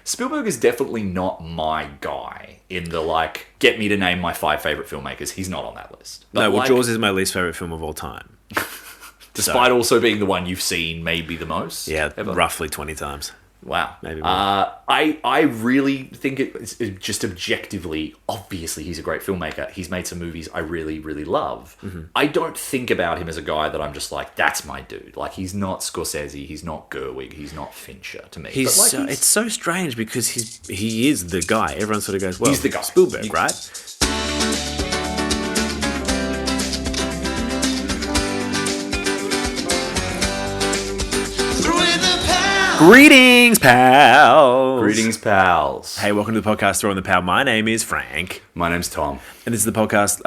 Spielberg is definitely not my guy in the, like, get me to name my 5 favourite filmmakers. He's not on that list. But, No, well, like, Jaws is my least favourite film of all time. despite also being the one you've seen maybe the most. Yeah, ever. roughly 20 times. Wow. Maybe more. I really think it's just objectively, obviously he's a great filmmaker. He's made some movies I really, really love. Mm-hmm. I don't think about him as a guy that I'm just like, that's my dude. Like, he's not Scorsese, he's not Gerwig, he's not Fincher to me. He's but, like, it's so strange because he is the guy. Everyone sort of goes, well, He's the guy. Spielberg, right? Greetings, pals. Greetings, pals. Hey, welcome to the podcast Throwing the Pal. My name is Frank. My name's Tom. And this is the podcast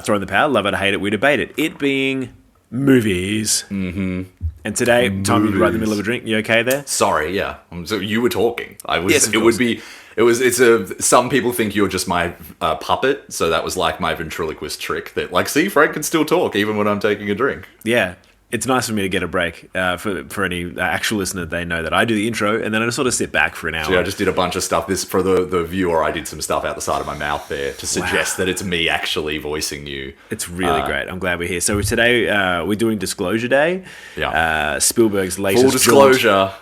Throwing the Pal. Love it, hate it, we debate it. It being movies. Mm-hmm. And today, Tom, you're right in the middle of a drink. You okay there? Sorry, yeah. So you were talking. I was. Yes, of it course. would be. It was. It's a. Some people think you're just my puppet. So that was like my ventriloquist trick. That, like, see, Frank can still talk even when I'm taking a drink. Yeah. It's nice for me to get a break. For any actual listener, they know that I do the intro and then I just sort of sit back for an hour. So yeah, I just did a bunch of stuff. This for the viewer, I did some stuff out the side of my mouth there to suggest that it's me actually voicing you. It's really great. I'm glad we're here. So today we're doing Disclosure Day. Yeah. Spielberg's latest Full disclosure. jaunt.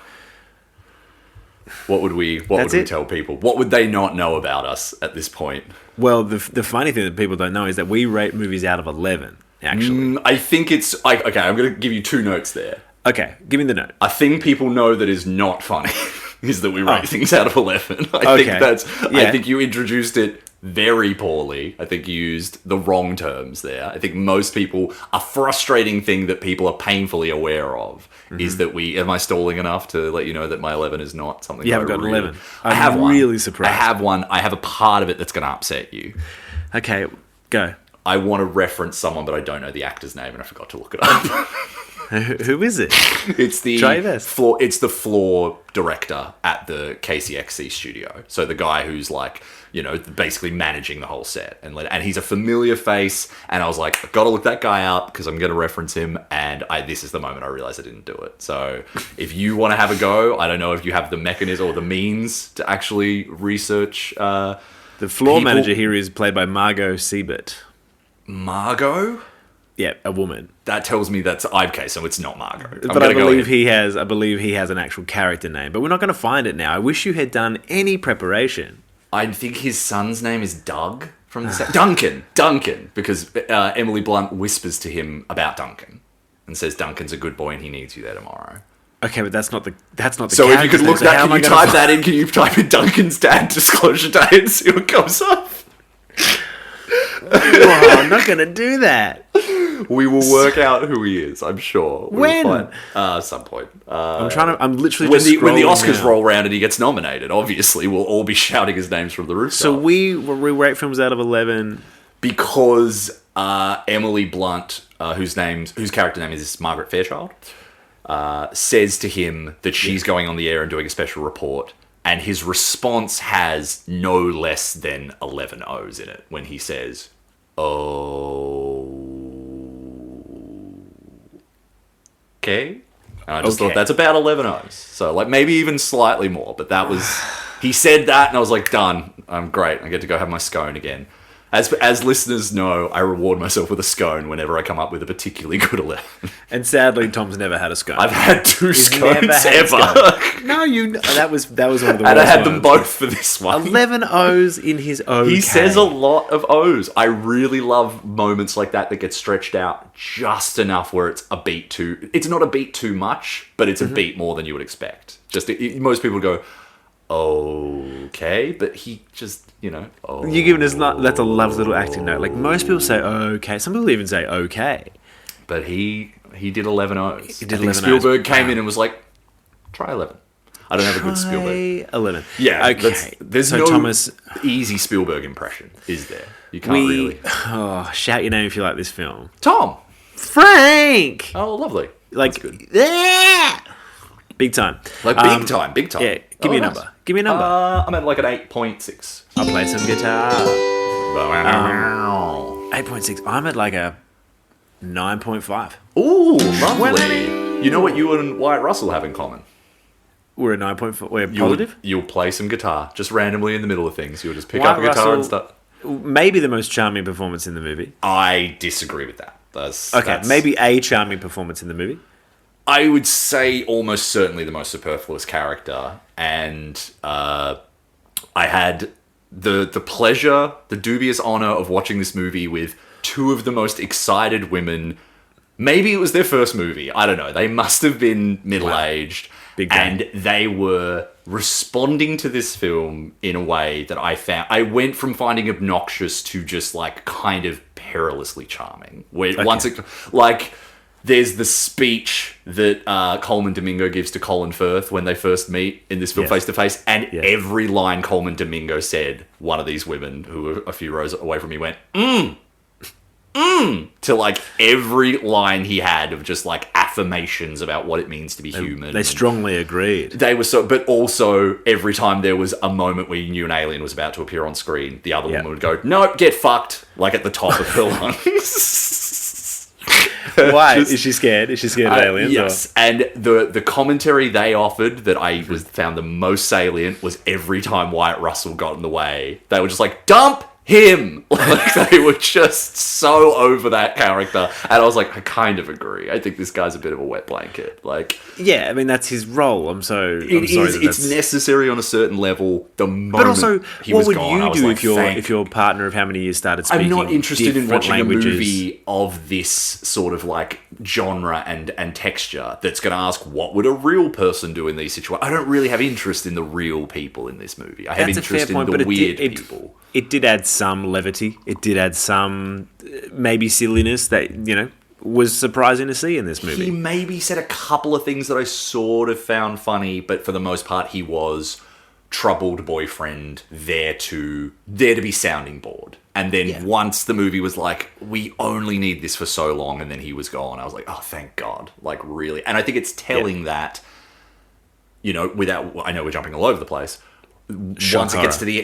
What would we tell people? What would they not know about us at this point? Well, the funny thing that people don't know is that we rate movies out of 11. Actually, I think it's okay. I'm going to give you 2 notes there. Okay, give me the note. A thing people know that is not funny is that we rate things out of 11. I think you introduced it very poorly. I think you used the wrong terms there. I think most people, a frustrating thing that people are painfully aware of is that am I stalling enough to let you know that my 11 is not something You that haven't got an 11. I have I'm one. really surprised. I have one. I have a part of it that's going to upset you. Okay, go. I want to reference someone, but I don't know the actor's name, and I forgot to look it up. Who is it? It's the Travis. floor. It's the floor director at the KCXC studio. So the guy who's like, basically managing the whole set, and he's a familiar face. And I was like, I've got to look that guy up because I'm going to reference him. And this is the moment I realized I didn't do it. So if you want to have a go, I don't know if you have the mechanism or the means to actually research. The floor manager here is played by Margot Siebert. Margot? Yeah, a woman. That tells me that's okay, so it's not Margot. But I believe he has an actual character name. But we're not going to find it now. I wish you had done any preparation. I think his son's name is Doug from the set. Duncan, because Emily Blunt whispers to him about Duncan and says Duncan's a good boy and he needs you there tomorrow. Okay, but that's not the. So if you could look that, can you type that in? Can you type in Duncan's dad Disclosure Day and see what comes up? Whoa, I'm not going to do that. We will work out who he is, I'm sure. When? Some point. I'm literally when just when the scrolling Oscars now. roll round and he gets nominated, obviously we'll all be shouting his names from the rooftop. So we rate films out of 11 because Emily Blunt, whose character name is Margaret Fairchild, says to him that she's going on the air and doing a special report. And his response has no less than 11 O's in it when he says, okay. And I just thought that's about 11 O's. So, like, maybe even slightly more. But that was... He said that, and I was like, done. I'm great. I get to go have my scone again. As listeners know, I reward myself with a scone whenever I come up with a particularly good 11. And sadly, Tom's never had a scone. I've had 2 scones never had a ever. No, that was one of the worst And I had them ones. both for this one. 11 O's in his okay. He says a lot of O's. I really love moments like that get stretched out just enough where it's a beat too... It's not a beat too much, but it's a beat more than you would expect. Most people go, okay, but he just... You're giving us that's a lovely little acting note. Like most people say okay. Some people even say okay. But he did 11 O's. He did I think 11 O's. Spielberg came in and was like, try 11. I don't have a good Spielberg. 11. Yeah, okay. There's no Thomas, easy Spielberg impression, is there? You can't really. Shout your name if you like this film. Tom. Frank. Oh, lovely. Like That's good. Yeah. Big time. Like big time. Yeah. Give me a nice. number. Give me a number. I'm at like an 8.6. I'll play some guitar. 8.6. I'm at like a 9.5. Ooh, lovely. You know what you and Wyatt Russell have in common? We're a 9.4. We're positive. You'll play some guitar just randomly in the middle of things. You'll just pick Wyatt up a guitar and Russell, stuff. Maybe the most charming performance in the movie. I disagree with that. That's maybe a charming performance in the movie. I would say almost certainly the most superfluous character, and I had the pleasure, the dubious honor of watching this movie with two of the most excited women. Maybe it was their first movie. I don't know. They must have been middle-aged. Wow. Big game. And they were responding to this film in a way that I went from finding obnoxious to just like kind of perilously charming. There's the speech that Coleman Domingo gives to Colin Firth when they first meet in this film face to face, and every line Coleman Domingo said, one of these women who were a few rows away from me went, to like every line he had of just like affirmations about what it means to be human. They strongly agreed. They were so, but also every time there was a moment where you knew an alien was about to appear on screen, the other woman would go, "Nope, get fucked," like at the top of her lungs. Why? Is she scared? Is she scared of aliens? Yes. And the commentary they offered that I found the most salient was every time Wyatt Russell got in the way, they were just like, "Dump him!" Like, they were just so over that character. And I was like, I kind of agree. I think this guy's a bit of a wet blanket. Like, yeah, I mean, that's his role. It's necessary on a certain level. The moment but also, he was gone, what would you do like, if your partner of how many years started speaking I'm not interested in watching languages. a movie of this sort of like genre and texture that's going to ask, what would a real person do in these situations? I don't really have interest in the real people in this movie. I have interest in the weird people. It did add some levity. It did add some maybe silliness that, was surprising to see in this movie. He maybe said a couple of things that I sort of found funny, but for the most part, he was troubled boyfriend there to be sounding board. And then once the movie was like, we only need this for so long, and then he was gone, I was like, oh, thank God. Like, really. And I think it's telling that, I know we're jumping all over the place. Once it gets to the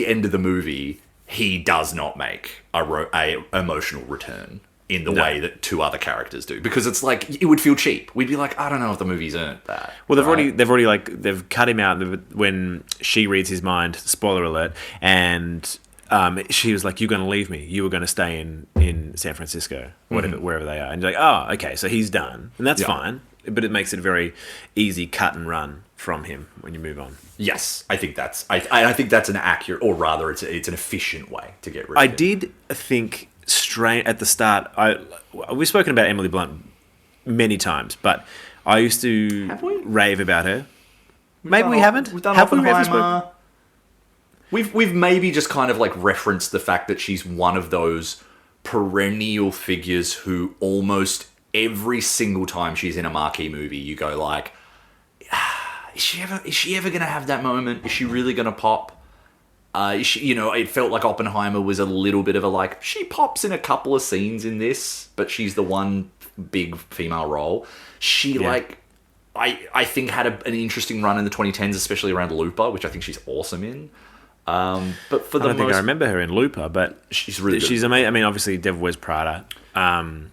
end of the movie, he does not make a emotional return in the way that two other characters do, because it's like it would feel cheap. We'd be like, I don't know if the movie's earned that. Well, they've cut him out when she reads his mind. Spoiler alert! And she was like, "You're going to leave me. You were going to stay in San Francisco, wherever they are." And you're like, "Oh, okay, so he's done, and that's fine." But it makes it a very easy cut and run from him when you move on. Yes, I think that's an accurate, or rather, it's an efficient way to get rid of I it. did think straight at the start. We've spoken about Emily Blunt many times, but I used to rave about her. Maybe we haven't. We've done Have we ever Oppenheimer. We've maybe just kind of like referenced the fact that she's one of those perennial figures who almost every single time she's in a marquee movie, you go like, is she ever going to have that moment? Is she really going to pop? It felt like Oppenheimer was a little bit of a like, she pops in a couple of scenes in this, but she's the one big female role. I think had an interesting run in the 2010s, especially around Looper, which I think she's awesome in. But for I don't think I remember her in Looper, but she's really good. She's amazing. I mean, obviously, Devil Wears Prada.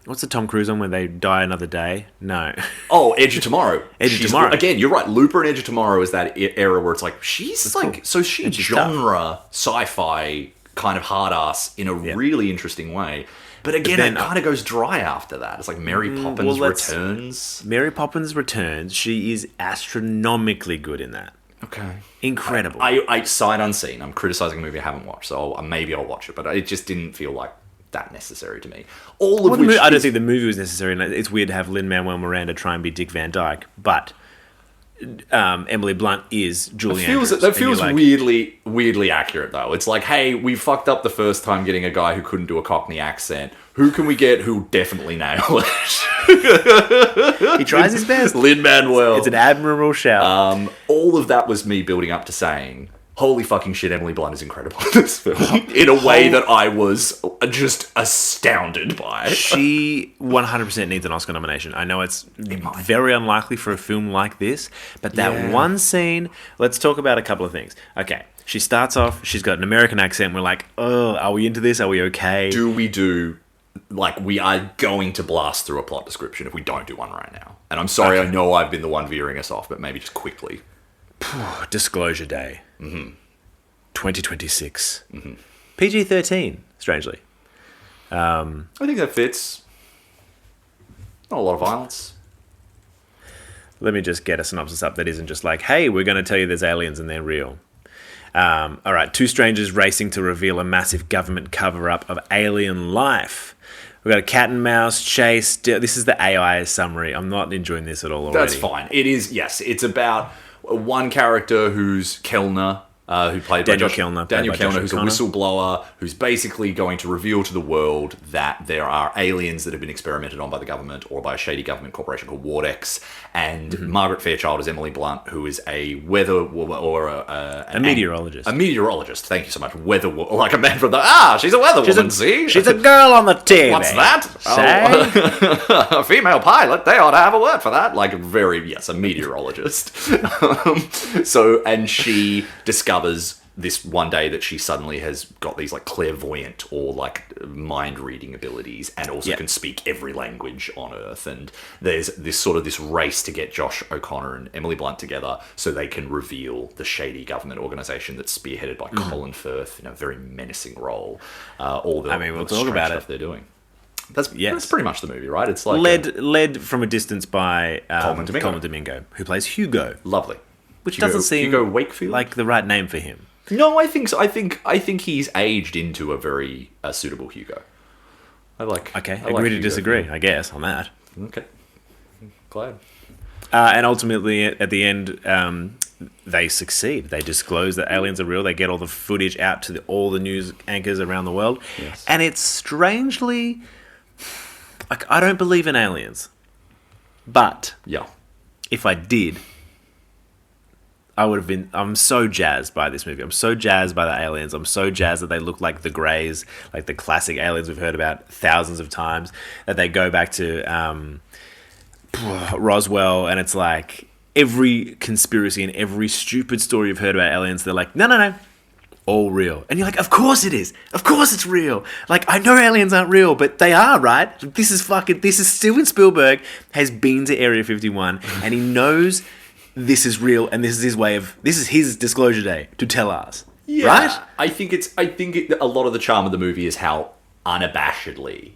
What's the Tom Cruise one where they die another day? No. Oh, Edge of Tomorrow. Edge of Tomorrow. Again, you're right. Looper and Edge of Tomorrow is that era where it's like, she's like, cool. so she's genre, sci-fi, kind of hard ass in a really interesting way. But again, it kind of goes dry after that. It's like Mary Poppins Returns. Mary Poppins Returns. She is astronomically good in that. Okay. Incredible. I sight unseen. I'm criticizing a movie I haven't watched, so maybe I'll watch it. But it just didn't feel like that necessary to me. I don't think the movie was necessary. And it's weird to have Lin-Manuel Miranda try and be Dick Van Dyke, but Emily Blunt is Julie Andrews. That feels weirdly accurate, though. It's like, hey, we fucked up the first time getting a guy who couldn't do a Cockney accent. Who can we get who'll definitely nail it? He tries his best. Lin-Manuel. It's an admirable shout. All of that was me building up to saying, holy fucking shit, Emily Blunt is incredible in this film. In a way that I was just astounded by. She 100% needs an Oscar nomination. I know it's very unlikely for a film like this, but that one scene, let's talk about a couple of things. Okay, she starts off, she's got an American accent. We're like, oh, are we into this? Are we okay? Do we do like, we are going to blast through a plot description if we don't do one right now. And I'm sorry, I know I've been the one veering us off, but maybe just quickly. Disclosure Day. 2026. PG-13, strangely. I think that fits. Not a lot of violence. Let me just get a synopsis up that isn't just like, hey, we're going to tell you there's aliens and they're real. All right, two strangers racing to reveal a massive government cover-up of alien life. We've got a cat and mouse chase. This is the AI summary. I'm not enjoying this at all already. That's fine. It is, yes. It's about one character who's Kellner, who played Daniel by Kellner. Daniel Kellner, who's O'Connor. a whistleblower, who's basically going to reveal to the world that there are aliens that have been experimented on by the government or by a shady government corporation called Wardex. And Margaret Fairchild is Emily Blunt, who is a weather or a meteorologist. A meteorologist. Thank you so much. Like a man from the she's a weather woman. See, she's a girl on the TV. What's that? A female pilot. They ought to have a word for that. Like, a meteorologist. And she discovers this one day that she suddenly has got these like clairvoyant or like mind reading abilities and also can speak every language on Earth. And there's this race to get Josh O'Connor and Emily Blunt together so they can reveal the shady government organization that's spearheaded by Colin Firth in a very menacing role. We'll talk about stuff they're doing. That's pretty much the movie, right? It's like led from a distance by Coleman Domingo, who plays Hugo. Lovely. Which doesn't seem Hugo Wakefield? like the right name for him. No, I think so. I think he's aged into a very suitable Hugo. Agree to disagree, I guess, on that. Okay. Glad. And ultimately, at the end, they succeed. They disclose that aliens are real. They get all the footage out to all the news anchors around the world. Yes. And it's strangely... Like, I don't believe in aliens. But... Yeah. If I did... I'm so jazzed by this movie. I'm so jazzed by the aliens. I'm so jazzed that they look like the Greys, like the classic aliens we've heard about thousands of times, that they go back to Roswell, and it's like every conspiracy and every stupid story you've heard about aliens, they're like, no, all real. And you're like, of course it is. Of course it's real. Like, I know aliens aren't real, but they are, right? This is Steven Spielberg has been to Area 51, and he knows... this is real, and this is his disclosure day to tell us. Yeah, right? I think a lot of the charm of the movie is how unabashedly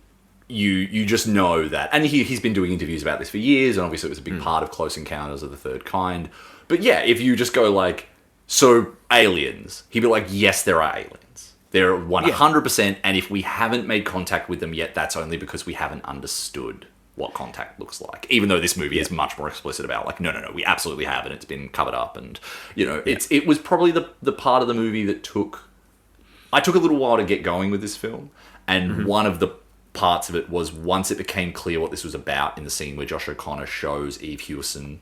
you just know that. And he's been doing interviews about this for years, and obviously it was a big part of Close Encounters of the Third Kind. But yeah, if you just go like, so aliens, he'd be like, yes, there are aliens. They're 100%, and if we haven't made contact with them yet, that's only because we haven't understood what contact looks like, even though this movie is much more explicit about like, no, we absolutely have, and it's been covered up, and it was probably the part of the movie that took a little while to get going with this film, and one of the parts of it was once it became clear what this was about in the scene where Josh O'Connor shows Eve Hewson,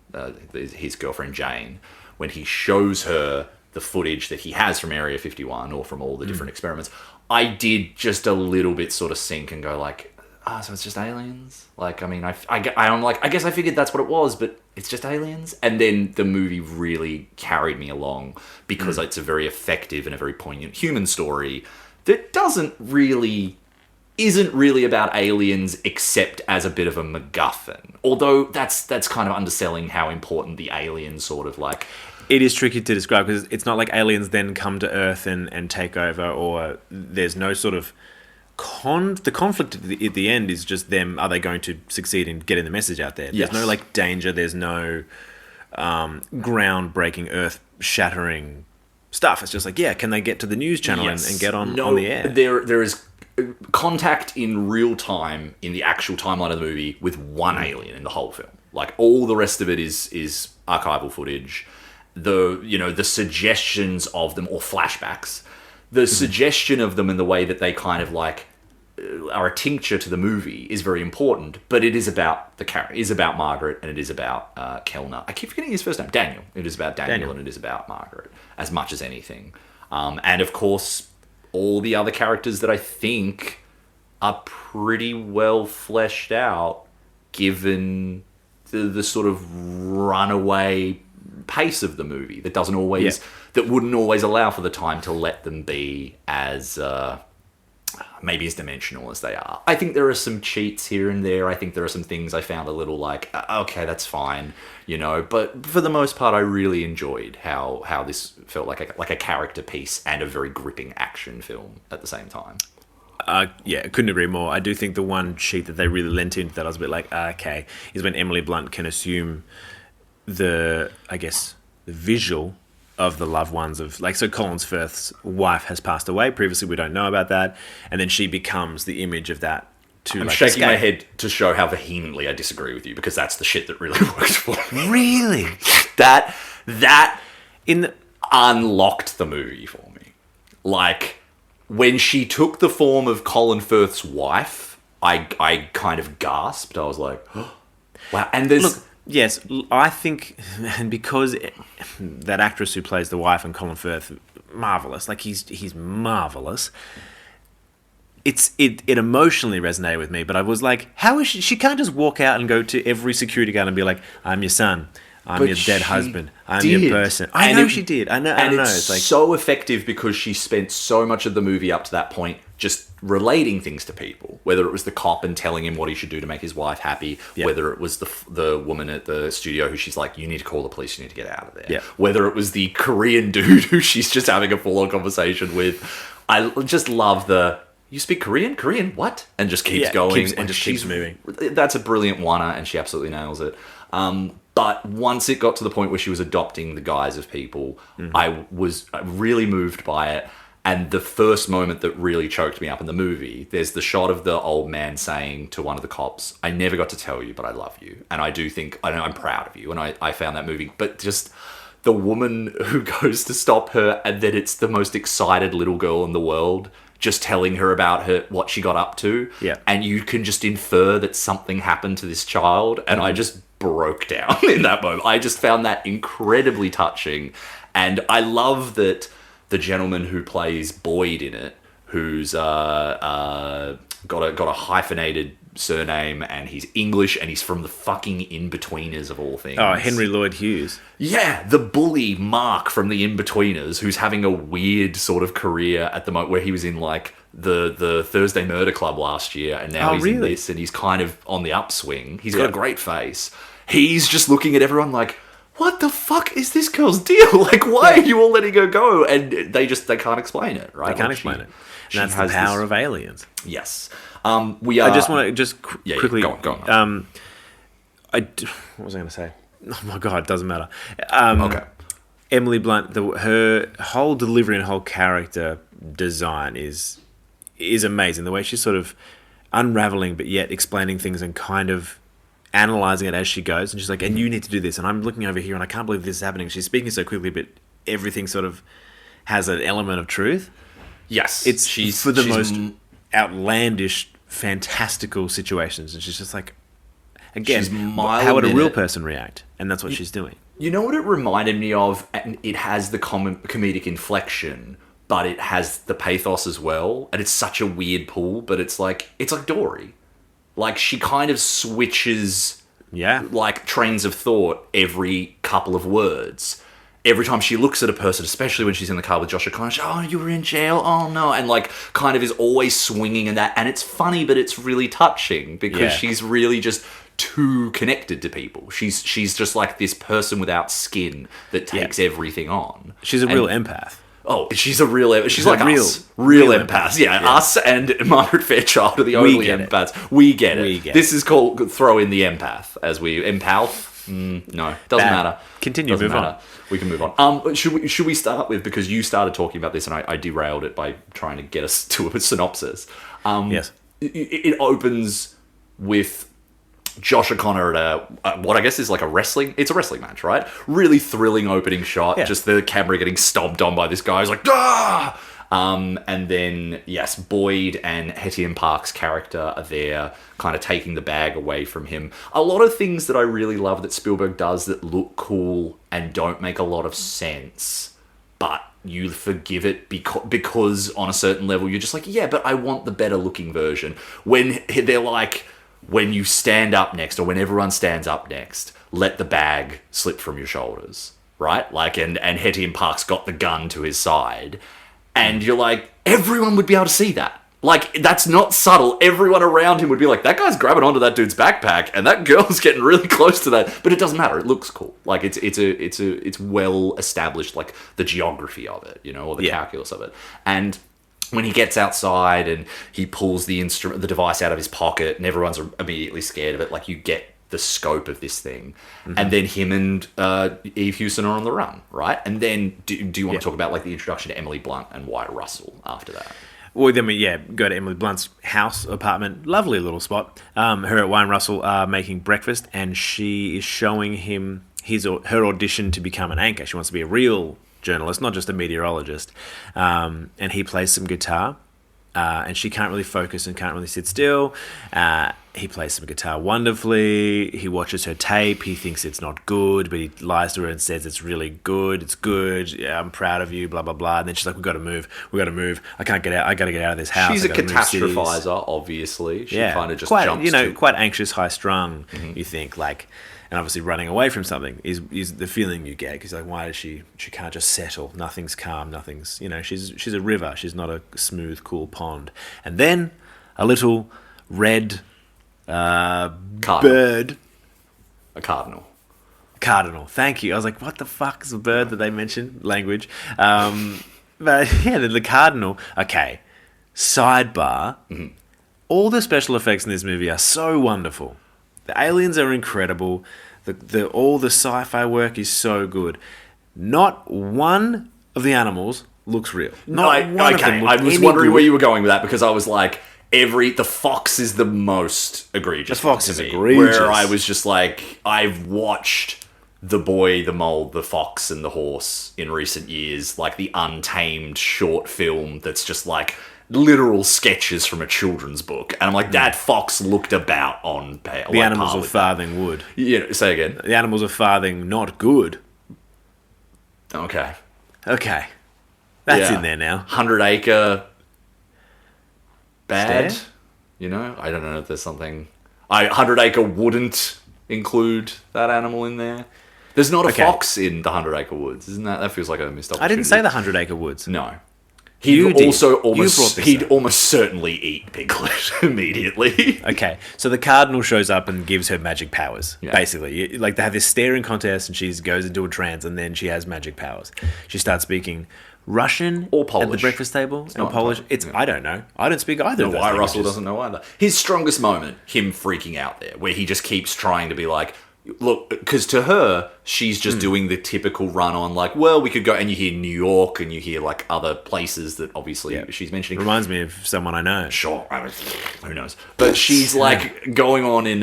his girlfriend Jane, when he shows her the footage that he has from Area 51 or from all the different experiments, I did just a little bit sort of sink and go like, so it's just aliens? Like, I mean, I'm like, I guess I figured that's what it was, but it's just aliens? And then the movie really carried me along because it's a very effective and a very poignant human story that isn't really about aliens except as a bit of a MacGuffin. Although that's kind of underselling how important the alien sort of like... It is tricky to describe because it's not like aliens then come to Earth and take over, or there's no sort of... the conflict at the end is just them. Are they going to succeed in getting the message out there? There's no like danger. There's no groundbreaking, earth-shattering stuff. It's just like, can they get to the news channel and get on the air? There is contact in real time in the actual timeline of the movie with one alien in the whole film. Like, all the rest of it is archival footage. The suggestions of them, or flashbacks. The suggestion of them in the way that they kind of like are a tincture to the movie is very important, but it is about the character, is about Margaret, and it is about Kellner. I keep forgetting his first name, Daniel. It is about Daniel, and it is about Margaret as much as anything. And of course, all the other characters that I think are pretty well fleshed out, given the sort of runaway pace of the movie that doesn't always that wouldn't always allow for the time to let them be as maybe as dimensional as they are. I think there are some cheats here and there. I think there are some things I found a little like, okay, that's fine, you know. But for the most part, I really enjoyed how this felt like a character piece and a very gripping action film at the same time. Yeah, couldn't agree more. I do think the one cheat that they really lent into that I was a bit like, okay, is when Emily Blunt can assume the visual of the loved ones of, like, so Colin Firth's wife has passed away. Previously, we don't know about that. And then she becomes the image of that to, I'm like, shaking my escape. head to show how vehemently I disagree with you, because that's the shit that really worked for me. Really? That In the, unlocked the movie for me. Like, when she took the form of Colin Firth's wife, I kind of gasped. I was like, oh, wow. And there's... look, yes, I think, and because that actress who plays the wife and Colin Firth, marvelous. Like, he's marvelous. It emotionally resonated with me, but I was like, how is she? She can't just walk out and go to every security guard and be like, "I'm your son. I'm But your dead she husband. I'm did. your person." I And know it- she did. I know. And It's it's like, so effective because she spent so much of the movie up to that point just relating things to people. Whether it was the cop and telling him what he should do to make his wife happy, Yeah. whether it was the woman at the studio who she's like, you need to call the police, you need to get out of there. Yeah. Whether it was the Korean dude who she's just having a full-on conversation with. I just love you speak Korean? Korean? What? And just keeps Yeah, going. keeps- and just keeps moving. That's a brilliant one-er, and she absolutely nails it. But once it got to the point where she was adopting the guise of people, I was really moved by it. And the first moment that really choked me up in the movie, there's the shot of the old man saying to one of the cops, "I never got to tell you, but I love you. And I do think, I'm proud of you." And I found that movie. But just the woman who goes to stop her, and then it's the most excited little girl in the world, just telling her about what she got up to. Yeah. And you can just infer that something happened to this child. And I just broke down in that moment. I just found that incredibly touching. And I love that the gentleman who plays Boyd in it, who's got a hyphenated surname, and he's English, and he's from the fucking In-Betweeners of all things. oh, Henry Lloyd Hughes. Yeah, the bully Mark from the In-Betweeners, who's having a weird sort of career at the moment, where he was in like the Thursday Murder Club last year, and now he's in this, and he's kind of on the upswing. He's got a great face. He's just looking at everyone like, what the fuck is this girl's deal? Like, why are you all letting her go? And they can't explain it, right? They can't explain it. And that's the power of aliens. Yes. We are... I just want to quickly... go on. What was I going to say? Oh my God, it doesn't matter. Okay. Emily Blunt, her whole delivery and whole character design is amazing. The way she's sort of unraveling, but yet explaining things and kind of analyzing it as she goes. And she's like, and you need to do this. And I'm looking over here and I can't believe this is happening. She's speaking so quickly, but everything sort of has an element of truth. Yes. She's for the most outlandish, fantastical situations. And she's just like, again, how would a real person react? And that's what she's doing. You know what it reminded me of? And it has the comedic inflection, but it has the pathos as well. And it's such a weird pull, but it's like Dory. Like, she kind of switches, like, trains of thought every couple of words. Every time she looks at a person, especially when she's in the car with Josh O'Connor, she's, oh, you were in jail? Oh, no. And, like, kind of is always swinging in that. And it's funny, but it's really touching because she's really just too connected to people. She's just like this person without skin that takes everything on. She's a real empath. Oh, she's a real... She's like real, us. Real empaths. Yeah, us and Margaret Fairchild are the only empaths. We get it. This is called throw in the empath as we... Empath? No, doesn't matter. Continue, Doesn't move matter. on. We can move on. Should we start with... Because you started talking about this and I derailed it by trying to get us to a synopsis. Yes. It opens with Josh O'Connor at what I guess is like a wrestling... It's a wrestling match, right? Really thrilling opening shot. Yeah. Just the camera getting stomped on by this guy. He's like, ah! And then, yes, Boyd and Hetty Park's character are there, kind of taking the bag away from him. A lot of things that I really love that Spielberg does that look cool and don't make a lot of sense, but you forgive it because on a certain level you're just like, yeah, but I want the better looking version. When they're like... When you stand up next, or when everyone stands up next, let the bag slip from your shoulders, right? Like, and Hetty Park's got the gun to his side, and you're like, everyone would be able to see that. Like, that's not subtle. Everyone around him would be like, that guy's grabbing onto that dude's backpack, and that girl's getting really close to that. But it doesn't matter. It looks cool. Like, it's well established, like, the geography of it, you know, or the calculus of it. And when he gets outside and he pulls the device out of his pocket, and everyone's immediately scared of it, like, you get the scope of this thing. Mm-hmm. And then him and Eve Hewson are on the run, right? And then do you want to talk about, like, the introduction to Emily Blunt and Wyatt Russell after that? Well, then we go to Emily Blunt's house, apartment, lovely little spot. Her at Wyatt Russell are making breakfast, and she is showing him her audition to become an anchor. She wants to be a real journalist, not just a meteorologist. And he plays some guitar, and she can't really focus and can't really sit still. He plays some guitar wonderfully. He watches her tape. He thinks it's not good, but he lies to her and says it's really good. It's good. Yeah, I'm proud of you, blah, blah, blah. And then she's like, we got to move. I can't get out. I got to get out of this house. She's a catastrophizer, obviously. She kind of just jumps quite anxious, high-strung, you think, like... And obviously running away from something is the feeling you get. Because like, why does she can't just settle? Nothing's calm. Nothing's, she's a river. She's not a smooth, cool pond. And then a little red bird. A cardinal. Cardinal. Thank you. I was like, what the fuck is a bird that they mentioned? Language. But yeah, the cardinal. Okay. Sidebar. Mm-hmm. All the special effects in this movie are so wonderful. The aliens are incredible. All the sci-fi work is so good. Not one of the animals looks real. Not one of them. I was wondering where you were going with that, because I was like, the fox is the most egregious. The fox is egregious. Where I was just like, I've watched The Boy, the Mole, the Fox, and the Horse in recent years, like the Untamed short film that's just like literal sketches from a children's book, and I'm like, that fox looked about on pale. The animals of Farthing Wood. Yeah, say again. The animals of Farthing not good. Okay, that's in there now. 100 Acre bad. Stare? I don't know if there's something. 100 Acre wouldn't include that animal in there. There's not a fox in the 100 Acre Woods, isn't that? That feels like a missed opportunity. I didn't say the 100 Acre Woods. No. He'd almost certainly eat Piglet immediately. Okay, so the cardinal shows up and gives her magic powers, basically. Like, they have this staring contest, and she goes into a trance, and then she has magic powers. She starts speaking Russian or Polish at the breakfast table. Or Polish. I don't know. I don't speak either of those languages. Russell doesn't know either. His strongest moment, him freaking out there, where he just keeps trying to be like, look, because to her, she's just doing the typical run on, like, well, we could go, and you hear New York, and you hear, like, other places that obviously she's mentioning. Reminds me of someone I know. Sure. Who knows? But she's, like, going on in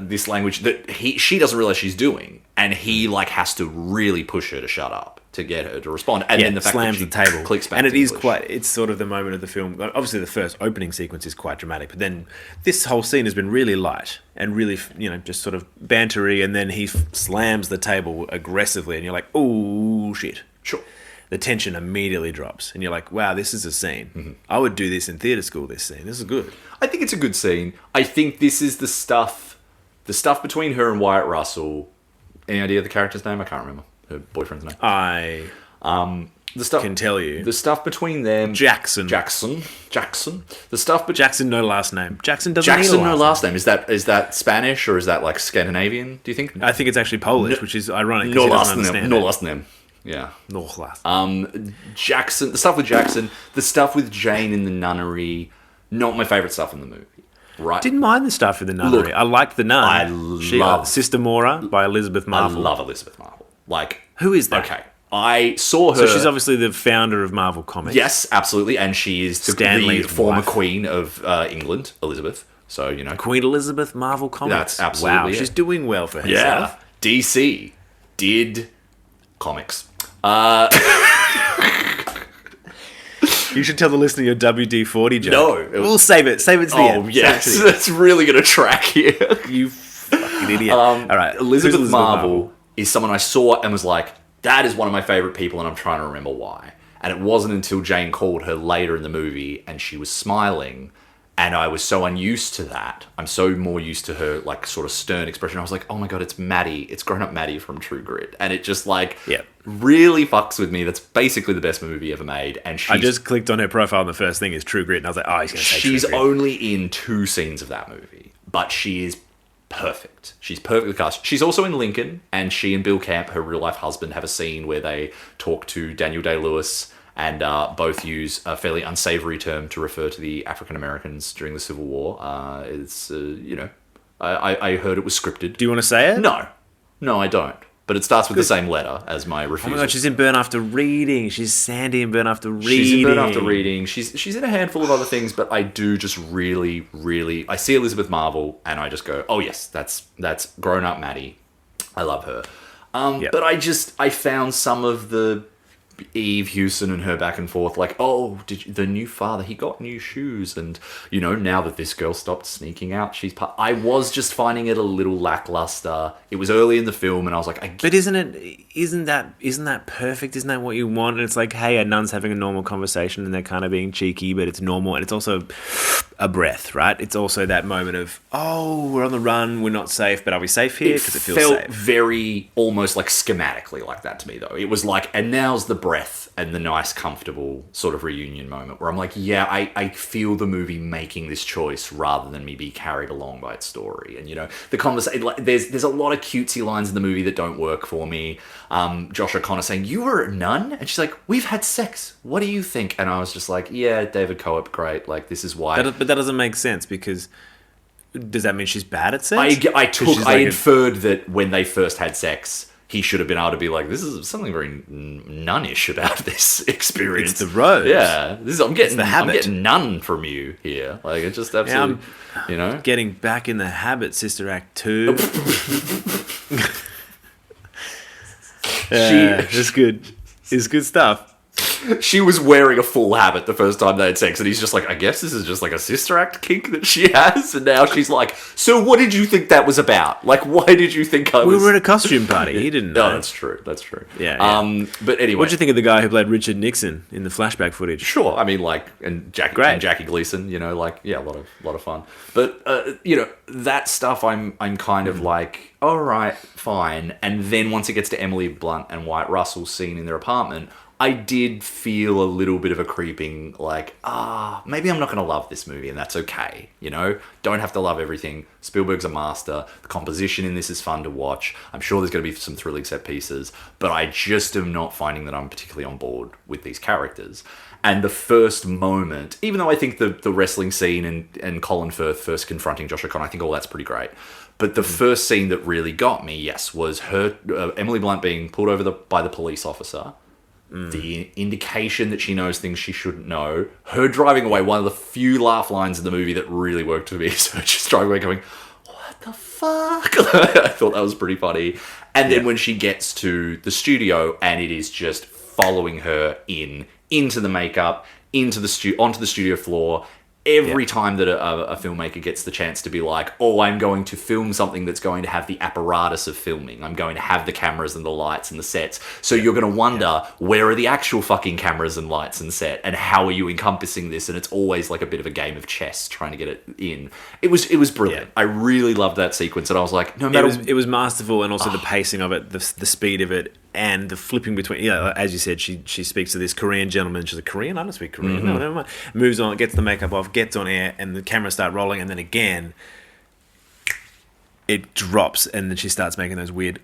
this language that she doesn't realize she's doing, and he, like, has to really push her to shut up to get her to respond. And then the fact slams that she the table. Clicks back and it is English. it's sort of the moment of the film. Obviously, the first opening sequence is quite dramatic, but then this whole scene has been really light and really, just sort of bantery, and then he slams the table aggressively, and you're like, oh, shit. Sure. The tension immediately drops, and you're like, wow, this is a scene. Mm-hmm. I would do this in theatre school, this scene. This is good. I think it's a good scene. I think this is the stuff between her and Wyatt Russell. Any idea of the character's name? I can't remember. Her boyfriend's name. The stuff can tell you. The stuff between them. Jackson. The stuff Jackson, no last name. Jackson doesn't need a no last name. Is that Spanish or is that like Scandinavian? Do you think? I think it's actually Polish, which is ironic. No last name. Yeah. No last. Jackson. The stuff with Jackson. The stuff with Jane in the nunnery. Not my favorite stuff in the movie. Right. Didn't mind the stuff in the nunnery. Look, I liked the nun. I love Sister Mora by Elizabeth Marvel. I love Elizabeth Marvel. Like, who is that? Okay. I saw her. So she's obviously the founder of Marvel Comics. Yes, absolutely. And she is the former queen of England, Elizabeth. So, Queen Elizabeth, Marvel Comics. That's absolutely Wow, she's doing well for herself. Yeah. DC did comics. You should tell the listener your WD-40 joke. No. We'll save it. Save it to the end. Oh, yes. That's really going to track here. You fucking idiot. All right. Elizabeth Marvel is someone I saw and was like, that is one of my favorite people, and I'm trying to remember why. And it wasn't until Jane called her later in the movie and she was smiling And I was so unused to that. I'm so more used to her like sort of stern expression. I was like, oh my God, it's Maddie. It's grown-up Maddie from True Grit. And it just like really fucks with me. That's basically the best movie ever made. And I just clicked on her profile and the first thing is True Grit. And I was like, oh, he's going to say True Grit. She's only in 2 scenes of that movie. But she is perfect. She's perfectly cast. She's also in Lincoln. And she and Bill Camp, her real-life husband, have a scene where they talk to Daniel Day-Lewis and both use a fairly unsavory term to refer to the African Americans during the Civil War. It's, I heard it was scripted. Do you want to say it? No, I don't. But it starts with the same letter as my refusal. Oh my God, she's in Burn After Reading. She's Sandy in Burn After Reading. She's in Burn After Reading. She's in a handful of other things, but I do just really, really... I see Elizabeth Marvel, and I just go, oh yes, that's grown-up Maddie. I love her. But I found some of the Eve Hewson and her back and forth, like, oh, the new father, he got new shoes, and now that this girl stopped sneaking out, I was just finding it a little lackluster. It was early in the film, and I was like, but isn't that perfect? Isn't that what you want? And it's like, hey, a nun's having a normal conversation, and they're kind of being cheeky, but it's normal, and it's also a breath, right? It's also that moment of, oh, we're on the run, we're not safe, but are we safe here? Because it feels felt safe. Very almost like schematically like that to me, though. It was like, and now's the breath and the nice, comfortable sort of reunion moment where I'm like, yeah, I feel the movie making this choice rather than me be carried along by its story. And the conversation, like, there's a lot of cutesy lines in the movie that don't work for me. Josh O'Connor saying, "You were a nun?" And she's like, "We've had sex. What do you think?" And I was just like, yeah, David Coep, great. Like, this is why. But that doesn't make sense, because does that mean she's bad at sex? I inferred that when they first had sex, he should have been able to be like, this is something very nunnish about this experience. It's the road. Yeah. I'm getting nun from you here. Like, it's just absolutely, Getting back in the habit, Sister Act 2. It's good. It's good stuff. She was wearing a full habit the first time they had sex, and he's just like, I guess this is just like a sister act kink that she has. And now she's like, so what did you think that was about? Like, why did you think I was... We were at a costume party. He didn't know. No, that's true. Yeah. But anyway. What did you think of the guy who played Richard Nixon in the flashback footage? Sure. I mean, like, and Jackie Gleason, a lot of fun. But, that stuff I'm kind of like, all right, fine. And then once it gets to Emily Blunt and Wyatt Russell's scene in their apartment, I did feel a little bit of a creeping, like, maybe I'm not going to love this movie, and that's okay, Don't have to love everything. Spielberg's a master. The composition in this is fun to watch. I'm sure there's going to be some thrilling set pieces, but I just am not finding that I'm particularly on board with these characters. And the first moment, even though I think the wrestling scene and Colin Firth first confronting Josh O'Connor, I think all that's pretty great. But the first scene that really got me, yes, was her, Emily Blunt being pulled over by the police officer. The indication that she knows things she shouldn't know. Her driving away, one of the few laugh lines in the movie that really worked for me is her just driving away going, what the fuck? I thought that was pretty funny. And then when she gets to the studio and it is just following her into the makeup, onto the studio floor. Every time that a filmmaker gets the chance to be like, oh, I'm going to film something that's going to have the apparatus of filming. I'm going to have the cameras and the lights and the sets. So you're going to wonder, where are the actual fucking cameras and lights and set? And how are you encompassing this? And it's always like a bit of a game of chess trying to get it in. It was brilliant. Yeah. I really loved that sequence. And I was like, no matter... It was masterful, and also the pacing of it, the speed of it, and the flipping between, as you said, she speaks to this Korean gentleman. She's like, Korean? I don't speak Korean. Mm-hmm. No, never mind. Moves on, gets the makeup off, gets on air, and the cameras start rolling, and then again, it drops, and then she starts making those weird...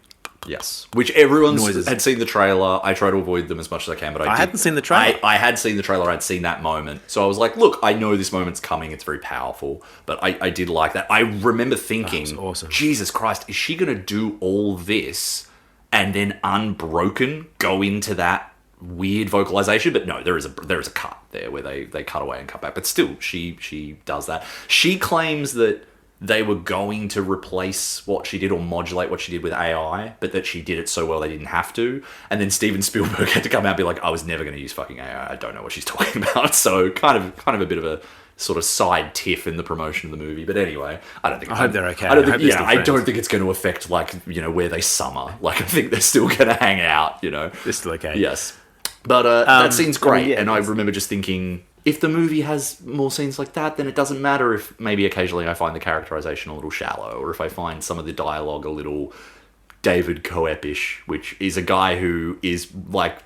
Yes. Which everyone noises. Had seen the trailer. I try to avoid them as much as I can, but I hadn't seen the trailer. I had seen the trailer. I'd seen that moment. So I was like, look, I know this moment's coming. It's very powerful. But I did like that. I remember thinking, awesome. Jesus Christ, is she going to do all this and then unbroken go into that weird vocalization? But no, there is a cut there where they cut away and cut back. But still, she does that. She claims that they were going to replace what she did or modulate what she did with AI, but that she did it so well they didn't have to. And then Steven Spielberg had to come out and be like, I was never going to use fucking AI. I don't know what she's talking about. So kind of a bit of a sort of side tiff in the promotion of the movie. But anyway, I hope they're okay. I don't think it's going to affect, like, where they summer. Like, I think they're still going to hang out, They're still okay. Yes. But that scene's great. And I remember just thinking, if the movie has more scenes like that, then it doesn't matter if maybe occasionally I find the characterization a little shallow, or if I find some of the dialogue a little David Coep-ish, which is a guy who is like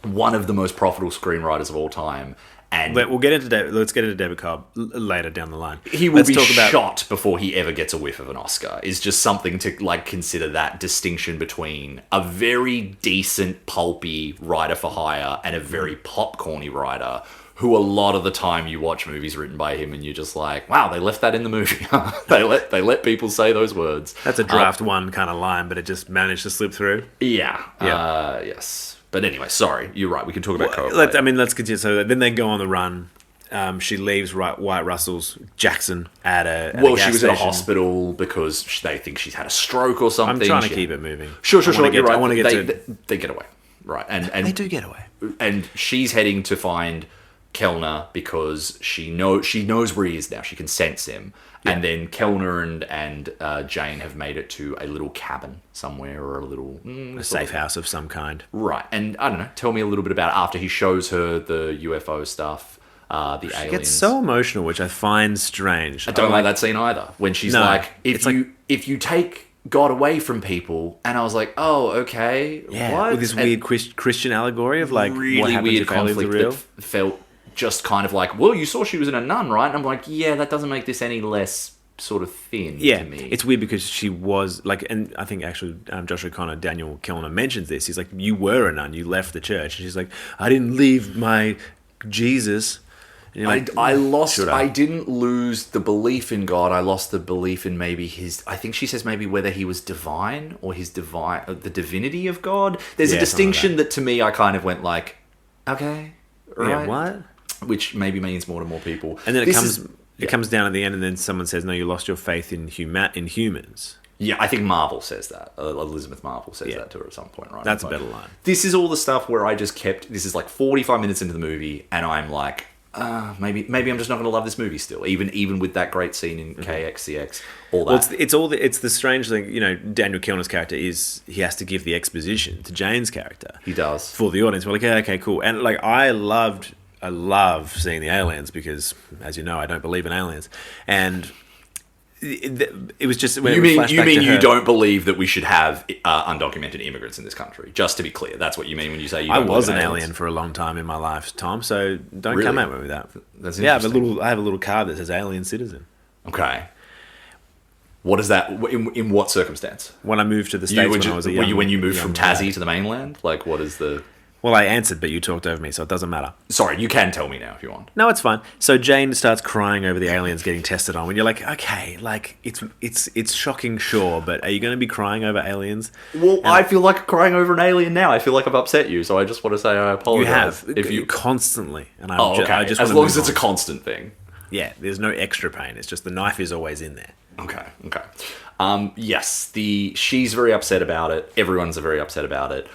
one of the most profitable screenwriters of all time. And We'll get into David. Let's get into David Cobb later down the line. he will be shot before he ever gets a whiff of an Oscar. Is just something to like consider, that distinction between a very decent pulpy writer for hire and a very popcorny writer, who a lot of the time you watch movies written by him and you're just like, wow, they left that in the movie. they let people say those words. That's a draft one kind of line, but it just managed to slip through. Yeah. Yes. But anyway, sorry, you're right. We can talk about Cope. Let's continue. So then they go on the run. She leaves Wyatt Russell's Jackson at a gas she was station. in a hospital because they think she's had a stroke or something. I'm trying to keep it moving. Sure. You're right. I want to get to... They get away. Right. And they do get away. And she's heading to find Kellner because she knows where he is now. She can sense him. Yeah. And then Kellner and Jane have made it to a little cabin somewhere, or a little... a safe house of some kind. Right. And I don't know, tell me a little bit about it after he shows her the UFO stuff, the aliens. She gets so emotional, which I find strange. I don't like that scene either. When she's like, if you take God away from people, and I was like, oh, okay. Yeah, what? with this weird Christian allegory of like, really what happens weird if aliens are conflict real? that felt just kind of like, well, you saw she was in a nun, right? And I'm like, yeah, that doesn't make this any less sort of thin to me. It's weird because she was like, and I think actually Josh O'Connor, Daniel Kellner mentions this. He's like, you were a nun, you left the church. And she's like, I didn't leave my Jesus. And like, I didn't lose the belief in God. I lost the belief in maybe I think she says maybe whether he was divine or the divinity of God. There's a distinction that to me, I kind of went like, okay, right. Yeah, what? Which maybe means more to more people. And then it comes down at the end, and then someone says, no, you lost your faith in humans. Yeah, I think Marvel says that. Elizabeth Marvel says that to her at some point, right? That's a better line. This is all the stuff where I just this is like 45 minutes into the movie, and I'm like, maybe I'm just not going to love this movie still, even with that great scene in KXCX, all that. Well, it's the strange thing, Daniel Kellner's character he has to give the exposition to Jane's character. He does. For the audience. We're like, yeah, okay, cool. And like, I love seeing the aliens because, as you know, I don't believe in aliens. And it was just... You mean you don't believe that we should have undocumented immigrants in this country? Just to be clear, that's what you mean when you say you don't was believe an in aliens. alien for a long time in my life, Tom, so don't Really? come at me with that. That's I interesting. have a little card that says alien citizen. Okay. What is that? In what circumstance? When I moved to the States when I was a young... When you moved from Tassie to the mainland? Like, what is the... Well, I answered, but you talked over me, so it doesn't matter. Sorry, you can tell me now if you want. No, it's fine. So Jane starts crying over the aliens getting tested on. When you're like, okay, like it's shocking, sure, but are you going to be crying over aliens? Well, I feel like crying over an alien now. I feel like I've upset you, so I just want to say I apologize. You have, if you constantly, and okay. I just as long as it's a constant thing. Yeah, there's no extra pain. It's just the knife is always in there. Okay. Yes, she's very upset about it. Everyone's very upset about it.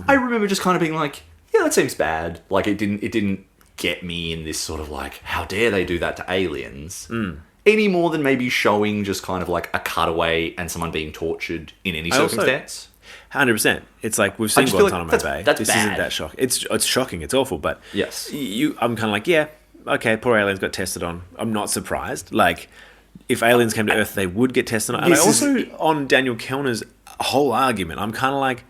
I remember just kind of being like, yeah, that seems bad. Like, it didn't get me in this sort of like, how dare they do that to aliens? Any more than maybe showing just kind of like a cutaway and someone being tortured in any circumstance. 100%. It's like, we've seen Guantanamo Bay. That's this bad. Isn't that shocking. It's shocking. It's awful, but yes, I'm kind of like, yeah, okay, poor aliens got tested on. I'm not surprised. Like, if aliens came to Earth, they would get tested on. And on Daniel Kellner's whole argument, I'm kind of like,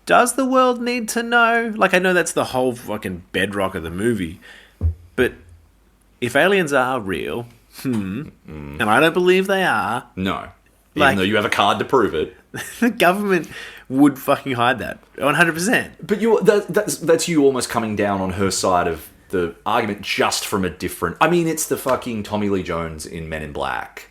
does the world need to know? Like, I know that's the whole fucking bedrock of the movie, but if aliens are real, and I don't believe they are. No. Even though you have a card to prove it. The government would fucking hide that. 100%. But that's you almost coming down on her side of the argument just from a different... I mean, it's the fucking Tommy Lee Jones in Men in Black.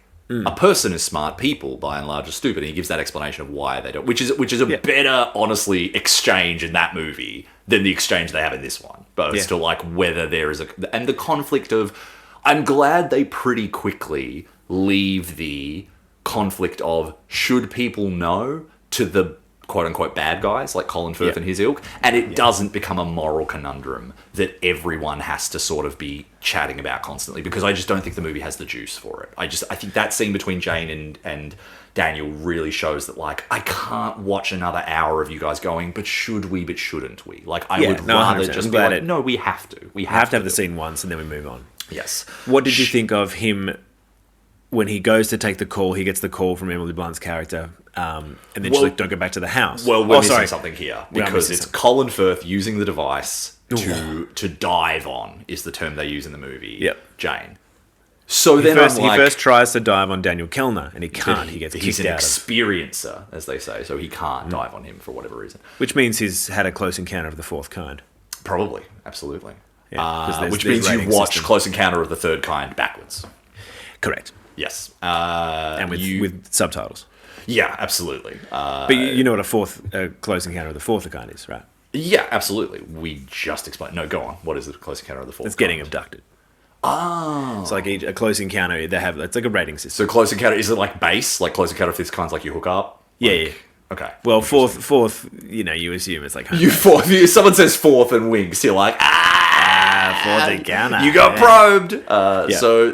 A person is smart, people by and large are stupid, and he gives that explanation of why they don't, which is a better, honestly, exchange in that movie than the exchange they have in this one. But it's to like whether there is and the conflict of, I'm glad they pretty quickly leave the conflict of should people know to the quote-unquote bad guys like Colin Firth and his ilk, and it doesn't become a moral conundrum that everyone has to sort of be chatting about constantly, because I just don't think the movie has the juice for it. I think that scene between Jane and Daniel really shows that, like, I can't watch another hour of you guys going, but should we, but shouldn't we? Like, I would rather 100%. just be like, no, we have to. We have to have the scene once and then we move on. Yes. What did you think of him when he goes to take the call? He gets the call from Emily Blunt's character, and then she's like, don't go back to the house. Well, we're missing something here, because it's Colin Firth using the device to dive on, is the term they use in the movie. Yep. Jane. So he first tries to dive on Daniel Kellner, and he can't. He gets kicked out. He's an experiencer, as they say, so he can't dive on him for whatever reason. Which means he's had a close encounter of the fourth kind. Probably, absolutely. Yeah, which means you've watched Close Encounter of the Third Kind backwards. Correct. Yes. And with subtitles. Yeah, absolutely. But you know what a Close Encounter of the Fourth Kind is, right? Yeah, absolutely. We just explained. No, go on. What is the Close Encounter of the Fourth Kind? It's getting abducted. Oh. It's like a Close Encounter, it's like a rating system. So Close Encounter, is it like base? Like Close Encounter of Fifth Kind's like you hook up? Yeah. Okay. Well, fourth, you assume it's like... If someone says fourth and winks, you're like, fourth encounter. You got probed. So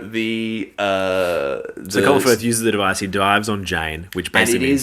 So Colin Firth uses the device, he dives on Jane, which basically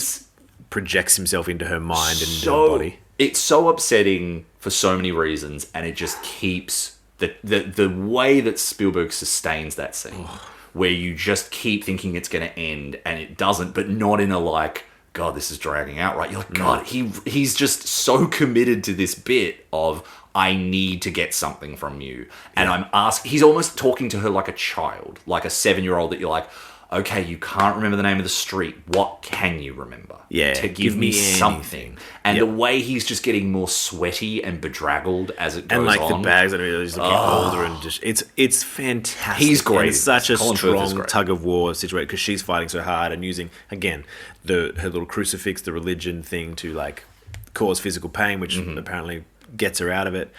projects himself into her mind and into her body. It's so upsetting for so many reasons, and it just keeps... The way that Spielberg sustains that scene, where you just keep thinking it's going to end, and it doesn't, but not in a like, God, this is dragging out, right? You're like, God, he's just so committed to this bit of, I need to get something from you. And he's almost talking to her like a child, like a 7-year-old that you're like, okay, you can't remember the name of the street. What can you remember? Yeah, to give me something. And the way he's just getting more sweaty and bedraggled as it goes on. And like the bags are just looking older and just it's fantastic. He's great. And it's such a strong tug of war situation because she's fighting so hard and using again her little crucifix, the religion thing to like cause physical pain, which apparently gets her out of it.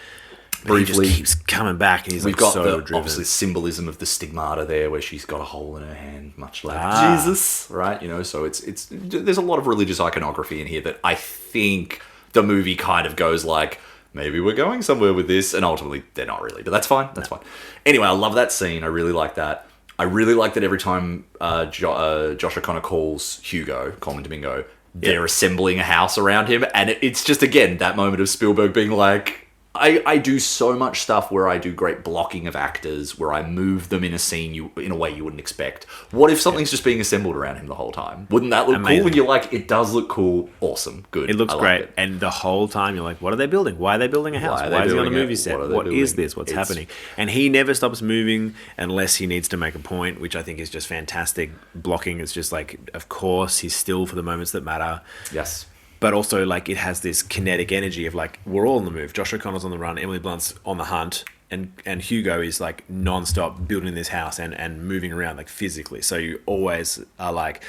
Briefly, he just keeps coming back, and he's we've got so the driven. obviously symbolism of the stigmata there, where she's got a hole in her hand, much like Jesus, right? You know, so it's there's a lot of religious iconography in here that I think the movie kind of goes like, maybe we're going somewhere with this, and ultimately they're not really, but that's fine. That's fine. Anyway, I love that scene. I really like that. I really like that every time Josh O'Connor calls Hugo, Coleman Domingo, they're assembling a house around him, and it's just again that moment of Spielberg being like, I do so much stuff where I do great blocking of actors, where I move them in a scene in a way you wouldn't expect. What if something's just being assembled around him the whole time? Wouldn't that look cool? And you're like, it does look cool. Awesome. Good. It looks great. And the whole time you're like, what are they building? Why are they building a house? Why is he on a movie set? What is this? What's happening? And he never stops moving unless he needs to make a point, which I think is just fantastic. Blocking is just like, of course, he's still for the moments that matter. Yes. But also, like, it has this kinetic energy of, like, we're all on the move. Josh O'Connor's on the run, Emily Blunt's on the hunt, and Hugo is, like, non-stop building this house and moving around, like, physically. So you always are like,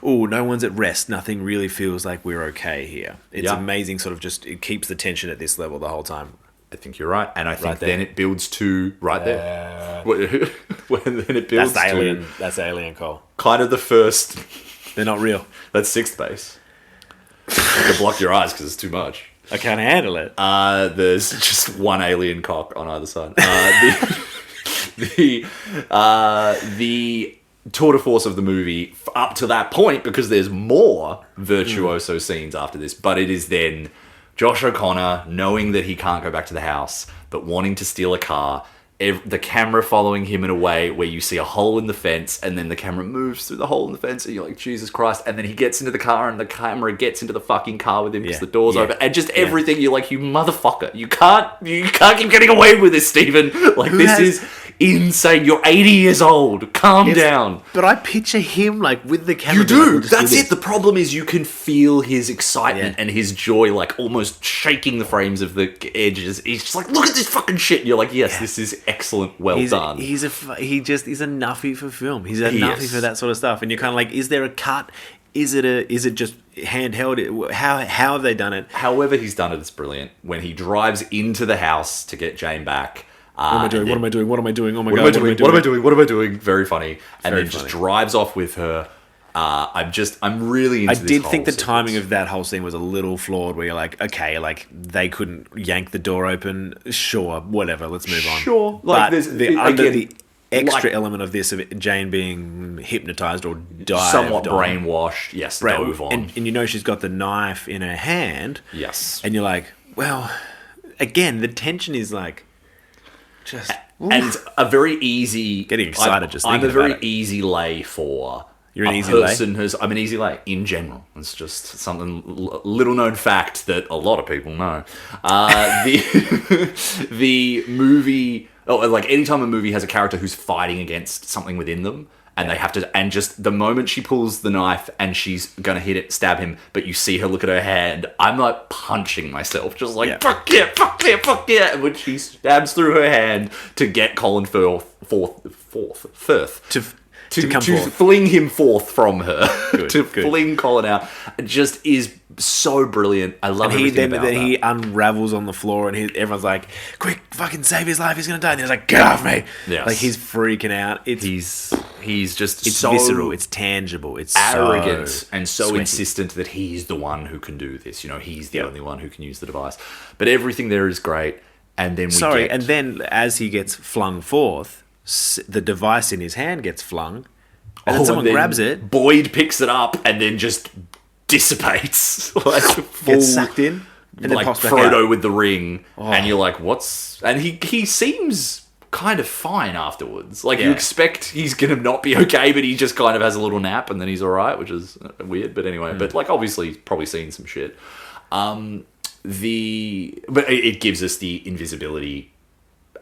oh, no one's at rest. Nothing really feels like we're okay here. It's amazing, sort of just, it keeps the tension at this level the whole time. I think you're right. And I think then it builds to, there. When then it builds that's alien. That's Alien, Cole. Kind of the first... They're not real. That's Sixth Base. You can block your eyes because it's too much. I can't handle it. There's just one alien cock on either side. The tour de force of the movie up to that point, because there's more virtuoso scenes after this, but it is then Josh O'Connor knowing that he can't go back to the house, but wanting to steal a car. The camera following him in a way where you see a hole in the fence, and then the camera moves through the hole in the fence, and you're like, Jesus Christ. And then he gets into the car, and the camera gets into the fucking car with him because the door's open. And just everything, you're like, you motherfucker. You can't keep getting away with this, Stephen. Like, is insane. You're 80 years old. Calm down. But I picture him, like, with the camera. You do. That's it. The problem is you can feel his excitement and his joy, like, almost shaking the frames of the edges. He's just like, look at this fucking shit. And you're like, yes, this is excellent. Well done. He's a nuffy for film. He's a nuffy for that sort of stuff. And you're kind of like, is there a cut? Is it just handheld? How have they done it? However he's done it, it's brilliant. When he drives into the house to get Jane back. What am I doing? What am I doing? Oh my God. What am I doing? Very funny. And then Very just drives off with her. I'm really into I this did whole think the sequence. timing of that whole scene was a little flawed, where you're like, okay, like they couldn't yank the door open. Sure, whatever, let's move on. Sure. Like There's the extra like- element of this, of Jane being hypnotized or dived somewhat on. brainwashed. Yes, dove on. And you know she's got the knife in her hand. Yes. And you're like, well, again, the tension is like, just... And it's a very easy... Getting excited just I'm thinking a very about it. easy lay for... You're an a easy lay? person who's... I'm an easy lay, in general. It's just something... little known fact that a lot of people know. The movie... Oh, like, anytime a movie has a character who's fighting against something within them, and they have to... And just the moment she pulls the knife and she's going to hit it, stab him, but you see her look at her hand, I'm like punching myself. Just like, fuck yeah, fuck yeah, fuck yeah. And when she stabs through her hand to get Colin Firth To come to forth. fling him forth from her, Good, to good. fling Colin out, it just is so brilliant. I love And everything then about he that. unravels on the floor, and everyone's like, "Quick, fucking save his life! He's gonna die!" And he's like, "Get off me!" Yes. Like he's freaking out. He's just It's so visceral. It's tangible. It's arrogant so and so sweaty. insistent that he's the one who can do this. You know, he's the only one who can use the device. But everything there is great. And then and then as he gets flung forth, the device in his hand gets flung, and then someone grabs it, Boyd picks it up and then just dissipates, like full, gets sucked in, and then like pops back Frodo out. with the ring, and you're like, "What's?" And he seems kind of fine afterwards. Like you Yeah. expect he's gonna not be okay, but he just kind of has a little nap and then he's all right, which is weird. But anyway, but like obviously he's probably seen some shit. But it gives us the invisibility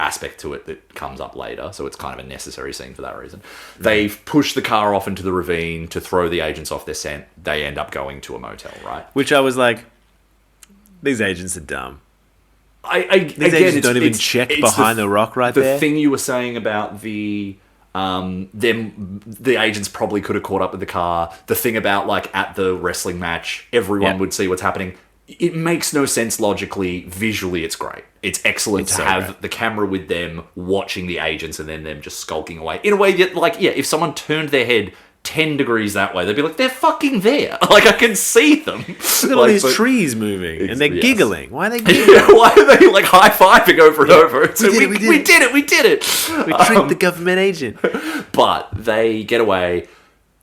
aspect to it that comes up later, so it's kind of a necessary scene for that reason. They push the car off into the ravine to throw the agents off their scent. They end up going to a motel, right? Which I was like, these agents are dumb. These agents don't even check behind the rock right there. The thing you were saying about the agents probably could have caught up with the car. The thing about like at the wrestling match, everyone would see what's happening. It makes no sense logically. Visually, it's great. It's excellent to have the camera with them watching the agents and then them just skulking away. In a way that, like, yeah, if someone turned their head 10 degrees that way, they'd be like, they're fucking there. Like, I can see them. Look at all these trees moving, and they're yes. giggling. Why are they giggling? Why are they, like, high-fiving over and over? So We did it. we did it. We tricked the government agent. But they get away.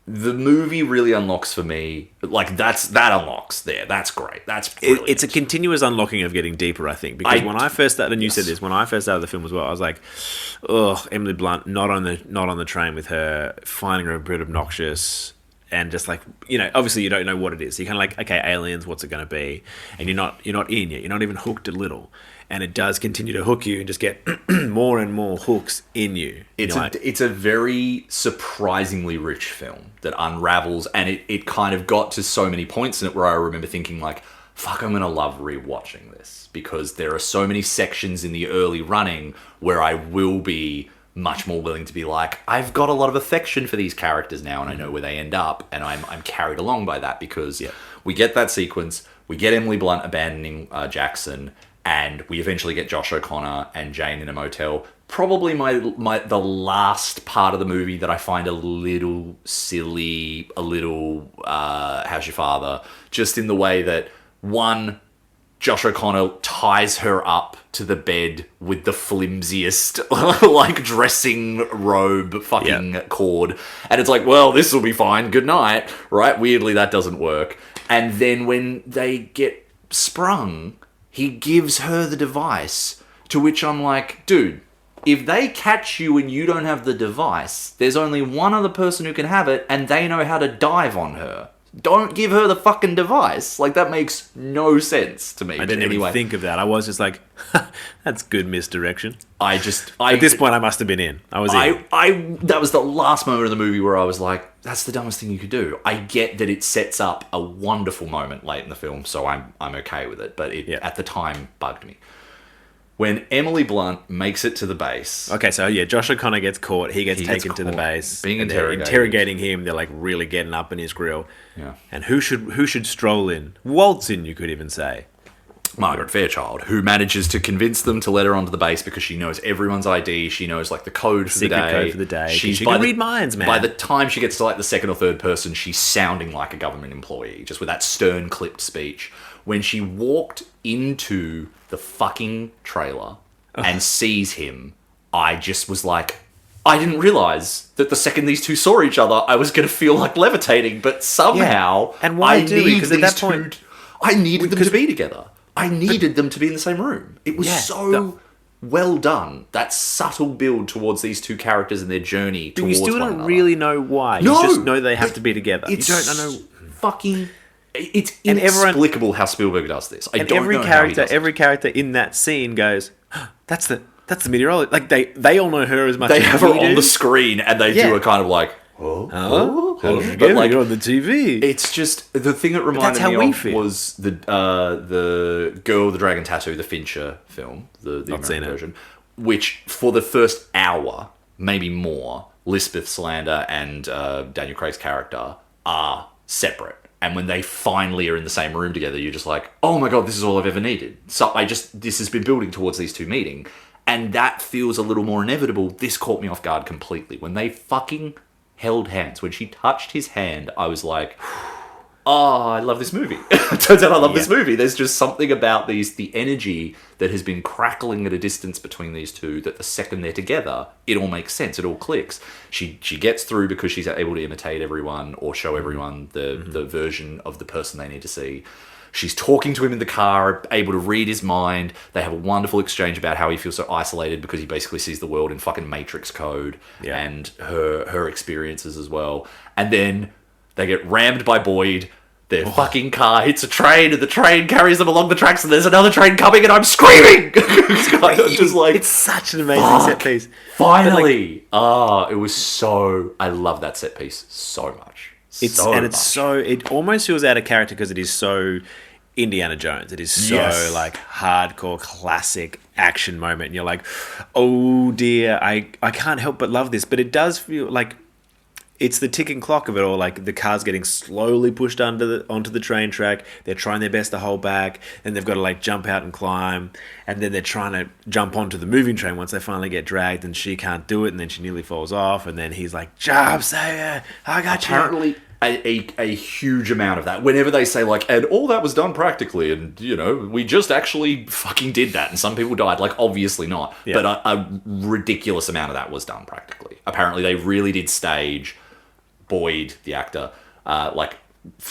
The movie really unlocks for me. Like, that unlocks there. That's great. That's brilliant. It's a continuous unlocking of getting deeper, I think. Because when I first started, and you said this, when I first started the film as well, I was like, ugh, Emily Blunt, not on the train with her, finding her a bit obnoxious, and just like, you know, obviously you don't know what it is. So you're kind of like, okay, aliens, what's it going to be? And you're not in yet. You're not even hooked a little. And it does continue to hook you and just get more and more hooks in you. It's a very surprisingly rich film that unravels, and it kind of got to so many points in it where I remember thinking like, fuck, I'm going to love rewatching this, because there are so many sections in the early running where I will be much more willing to be like, I've got a lot of affection for these characters now and I know where they end up, and I'm carried along by that, because we get that sequence, we get Emily Blunt abandoning Jackson, and we eventually get Josh O'Connor and Jane in a motel. Probably the last part of the movie that I find a little silly, a little how's your father, just in the way that, one, Josh O'Connor ties her up to the bed with the flimsiest like dressing robe fucking cord, and it's like, well, this will be fine, good night, right? Weirdly, that doesn't work. And then when they get sprung, he gives her the device, to which I'm like, dude, if they catch you and you don't have the device, there's only one other person who can have it, and they know how to dive on her. Don't give her the fucking device. Like, that makes no sense to me. I didn't even think of that. I was just like, that's good misdirection. At this point, I must have been in. I was in. That was the last moment of the movie where I was like, that's the dumbest thing you could do. I get that it sets up a wonderful moment late in the film, so I'm okay with it. But it at the time bugged me. When Emily Blunt makes it to the base. Okay, so Josh O'Connor gets caught. He gets taken to the base. Being and they're interrogating him. They're like really getting up in his grill. Yeah. And who should stroll in? Waltz in, you could even say. Margaret Fairchild, who manages to convince them to let her onto the base because she knows everyone's ID. She knows like the code for the day. Code for the day. She can read minds, man. By the time she gets to like the second or third person, she's sounding like a government employee, just with that stern, clipped speech. When she walked into the fucking trailer and sees him, I just was like, I didn't realize that the second these two saw each other, I was going to feel like levitating, but somehow And why do we? Because at that point, I needed them to be together. I needed them to be in the same room. It was well done. That subtle build towards these two characters and their journey towards one another. You still don't really know why. You just know they have to be together. You don't know. Fucking... It's inexplicable how Spielberg does this. I don't know how he does it. Every character in that scene goes, that's the meteorologist. Like, they all know her as much as they have her on the screen and they do a kind of like, how did you get her on the TV? It's just, the thing that reminded me of was the Girl with the Dragon Tattoo, the Fincher film, the American version, which for the first hour, maybe more, Lisbeth Salander and Daniel Craig's character are separate. And when they finally are in the same room together, you're just like, oh my God, this is all I've ever needed. So this has been building towards these two meeting. And that feels a little more inevitable. This caught me off guard completely. When they fucking held hands, when she touched his hand, I was like, oh, I love this movie. Turns out I love this movie. There's just something about the energy that has been crackling at a distance between these two, that the second they're together, it all makes sense. It all clicks. She gets through because she's able to imitate everyone or show everyone the version of the person they need to see. She's talking to him in the car, able to read his mind. They have a wonderful exchange about how he feels so isolated because he basically sees the world in fucking Matrix code and her experiences as well. And then they get rammed by Boyd. Their fucking car hits a train, and the train carries them along the tracks, and there's another train coming, and I'm screaming! Just like, it's such an amazing set piece. Finally! It was so... I love that set piece so much. It almost feels out of character because it is so Indiana Jones. It is so like hardcore classic action moment, and you're like, oh dear, I can't help but love this. But it does feel like it's the ticking clock of it all. Like the car's getting slowly pushed onto the train track. They're trying their best to hold back, and they've got to like jump out and climb. And then they're trying to jump onto the moving train once they finally get dragged, and she can't do it, and then she nearly falls off. And then he's like, "Job, Sayer, I got you." Apparently, a huge amount of that. Whenever they say like, and all that was done practically, and you know, we just actually fucking did that, and some people died. Like, obviously not, but a ridiculous amount of that was done practically. Apparently, they really did stage Boyd, the actor, like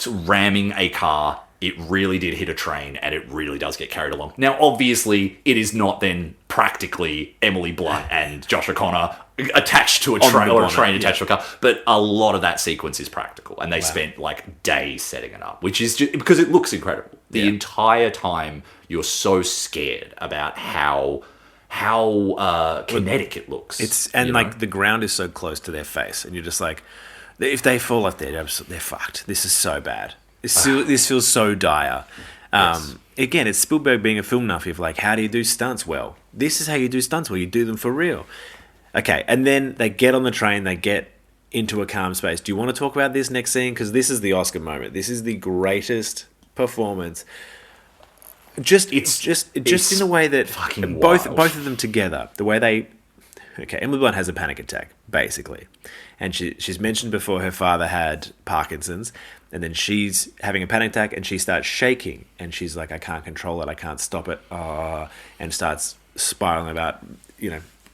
ramming a car. It really did hit a train, and it really does get carried along. Now, obviously, it is not then practically Emily Blunt and Josh O'Connor attached to a train, or a train attached to a car, but a lot of that sequence is practical, and they spent like days setting it up, which is just because it looks incredible. The entire time, you're so scared about how kinetic it looks. Like the ground is so close to their face, and you're just like, if they fall off there, they're fucked. This is so bad. This feels so dire. Again, it's Spielberg being a film nuffy of like, how do you do stunts well? This is how you do stunts well. You do them for real. Okay, and then they get on the train. They get into a calm space. Do you want to talk about this next scene? Because this is the Oscar moment. This is the greatest performance. Just in a way that both of them together, the way they... Okay, Emily Blunt has a panic attack, basically. And she's mentioned before her father had Parkinson's, and then she's having a panic attack, and she starts shaking, and she's like, I can't control it, I can't stop it, and starts spiraling about,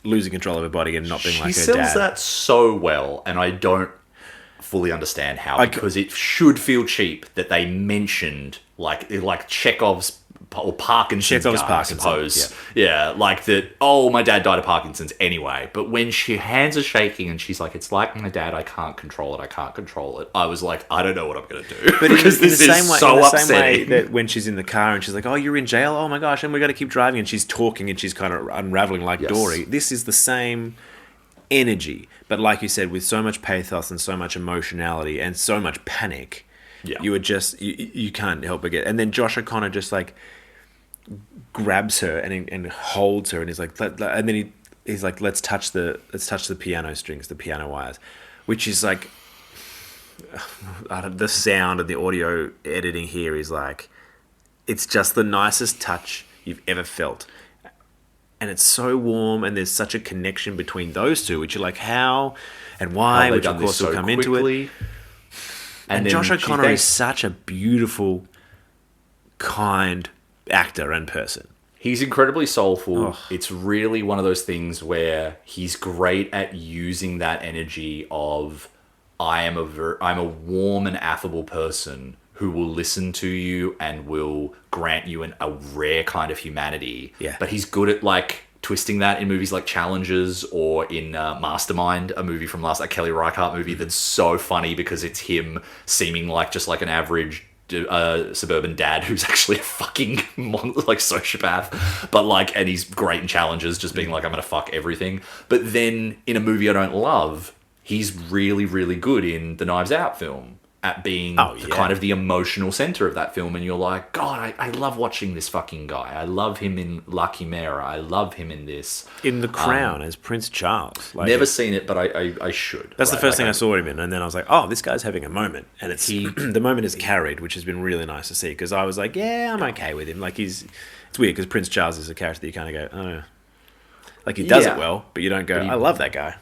losing control of her body and not being like her dad. She sells that so well, and I don't fully understand how, because it should feel cheap that they mentioned, like Chekhov's or Parkinson's guy, I suppose. Yeah, like that, my dad died of Parkinson's anyway. But when her hands are shaking and she's like, it's like my dad, I can't control it. I was like, I don't know what I'm going to do. But because this is so upsetting. Same way that when she's in the car and she's like, oh, you're in jail? Oh my gosh, and we got to keep driving. And she's talking and she's kind of unraveling like Dory. This is the same energy. But like you said, with so much pathos and so much emotionality and so much panic, you would just, you can't help but get... And then Josh O'Connor just like grabs her and holds her, and he's like, and then he's like, let's touch the piano strings, the piano wires, which is like, the sound and the audio editing here is like, it's just the nicest touch you've ever felt. And it's so warm, and there's such a connection between those two, which you're like, how and why, which of course will come into it. And Josh O'Connor is such a beautiful, kind actor and person. He's incredibly soulful. It's really one of those things where he's great at using that energy of, I'm a warm and affable person who will listen to you and will grant you a rare kind of humanity. Yeah. But he's good at like twisting that in movies like Challengers or in Mastermind, a movie from a Kelly Reichardt movie that's so funny because it's him seeming like just like an average suburban dad who's actually a fucking sociopath, but like, and he's great in Challengers, just being like, I'm gonna fuck everything. But then in a movie I don't love, he's really, really good in the Knives Out film at being kind of the emotional center of that film, and you're like, God, I love watching this fucking guy. I love him in La Chimera. I love him in this. In The Crown as Prince Charles. Like, never seen it, but I should. That's the first thing I saw him in, and then I was like, oh, this guy's having a moment. And it's the moment is carried, which has been really nice to see, because I was like, yeah, I'm okay with him. Like, it's weird, because Prince Charles is a character that you kind of go, oh. Like, he does it well, but you don't go, I love that guy.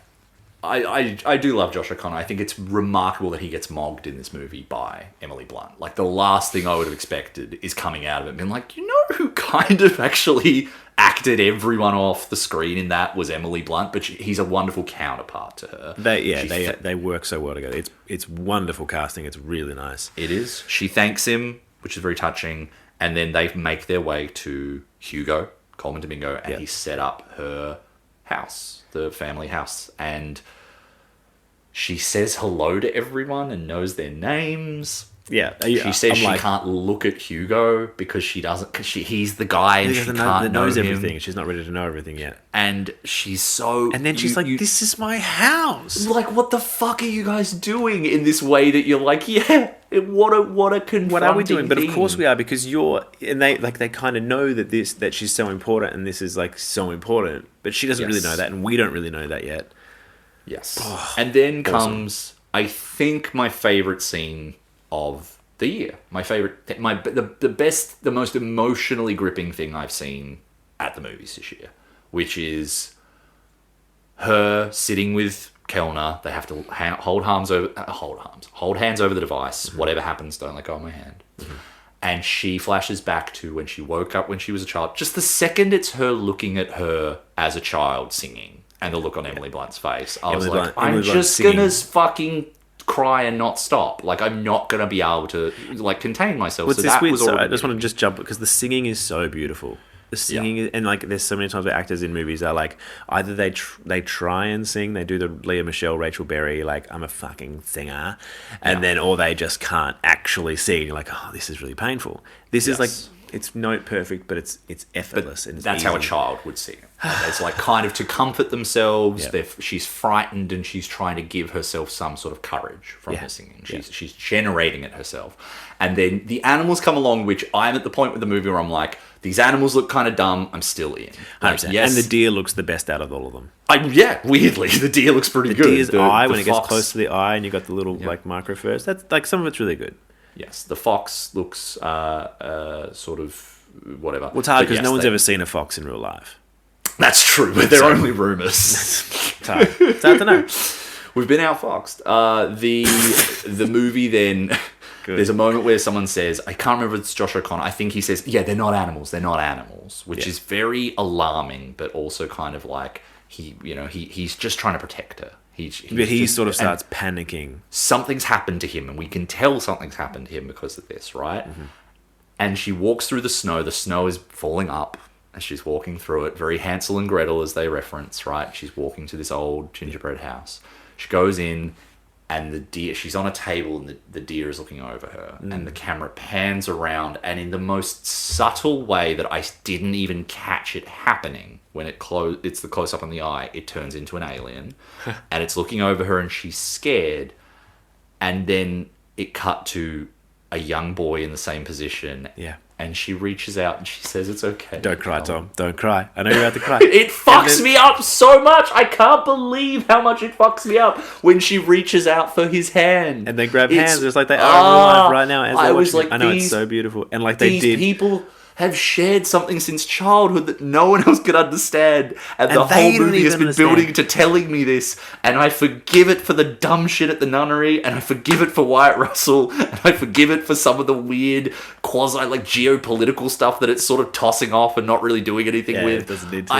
I do love Josh O'Connor. I think it's remarkable that he gets mogged in this movie by Emily Blunt. Like, the last thing I would have expected is coming out of it being like, you know who kind of actually acted everyone off the screen in that was Emily Blunt, but he's a wonderful counterpart to her. They work so well together. It's wonderful casting. It's really nice. It is. She thanks him, which is very touching, and then they make their way to Hugo, Coleman Domingo, and he set up her house, the family house, and she says hello to everyone and knows their names. Yeah, she says she can't look at Hugo because she doesn't, because he's the guy and she can't know him. Everything. She's not ready to know everything yet. And she's so, and then she's like, "This is my house." Like, what the fuck are you guys doing in this way that you're like, yeah, what a confronting What are we doing? thing. But of course we are, because they kind of know that she's so important, and this is like so important, but she doesn't really know that, and we don't really know that yet. Yes. And then comes, I think, my favorite scene of the year. My favorite, the best, the most emotionally gripping thing I've seen at the movies this year, which is her sitting with Kellner. They have to hold hands over the device. Whatever happens, don't let go of my hand. And she flashes back to when she woke up when she was a child. Just the second it's her looking at her as a child singing, and the look on Emily Blunt's face, I was like, I'm just gonna fucking cry and not stop. Like, I'm not gonna be able to like contain myself. So that was I just want to just jump, because the singing is so beautiful. The singing, and like, there's so many times where actors in movies are like, either they try and sing, they do the Leah Michele, Rachel Berry, like, I'm a fucking singer, and then, or they just can't actually sing. You're like, oh, this is really painful. This is like, it's note perfect, but it's effortless. And it's that's easy. How a child would sing it. Like, it's like kind of to comfort themselves. She's frightened and she's trying to give herself some sort of courage from her singing. She's generating it herself. And then the animals come along, which I'm at the point with the movie where I'm like, these animals look kind of dumb. I'm still in. Like, yes. And the deer looks the best out of all of them. Weirdly, the deer looks pretty good. Deer's eye, when it gets close to the eye and you got the little like micro furs, that's like, some of it's really good. Yes, the fox looks sort of whatever. Well, it's hard because no one's ever seen a fox in real life. That's true, but they're only rumours. It's hard to know. We've been outfoxed. The movie then, there's a moment where someone says, I can't remember if it's Josh O'Connor, I think he says, yeah, they're not animals, which is very alarming, but also kind of like, he's just trying to protect her. He sort of starts panicking. Something's happened to him, and we can tell something's happened to him because of this, right? Mm-hmm. And she walks through the snow. The snow is falling up as she's walking through it. Very Hansel and Gretel, as they reference, right? She's walking to this old gingerbread house. She goes in, and the deer, she's on a table, and the deer is looking over her. And the camera pans around, and in the most subtle way that I didn't even catch it happening, when it's the close-up on the eye, it turns into an alien. And it's looking over her, and she's scared. And then it cut to a young boy in the same position. Yeah. and she reaches out and she says, "It's okay. Don't cry, Tom. Don't cry. I know you're about to cry." It fucks me up so much. I can't believe how much it fucks me up when she reaches out for his hand. And they grab hands just like they are in real life right now. As I was watching it. like, I know it's so beautiful. And like they these did. people have shared something since childhood that no one else could understand. And the they whole don't movie has even been understand. building to telling me this. And I forgive it for the dumb shit at the nunnery. And I forgive it for Wyatt Russell. And I forgive it for some of the weird quasi like geopolitical stuff that it's sort of tossing off and not really doing anything with. It doesn't need to.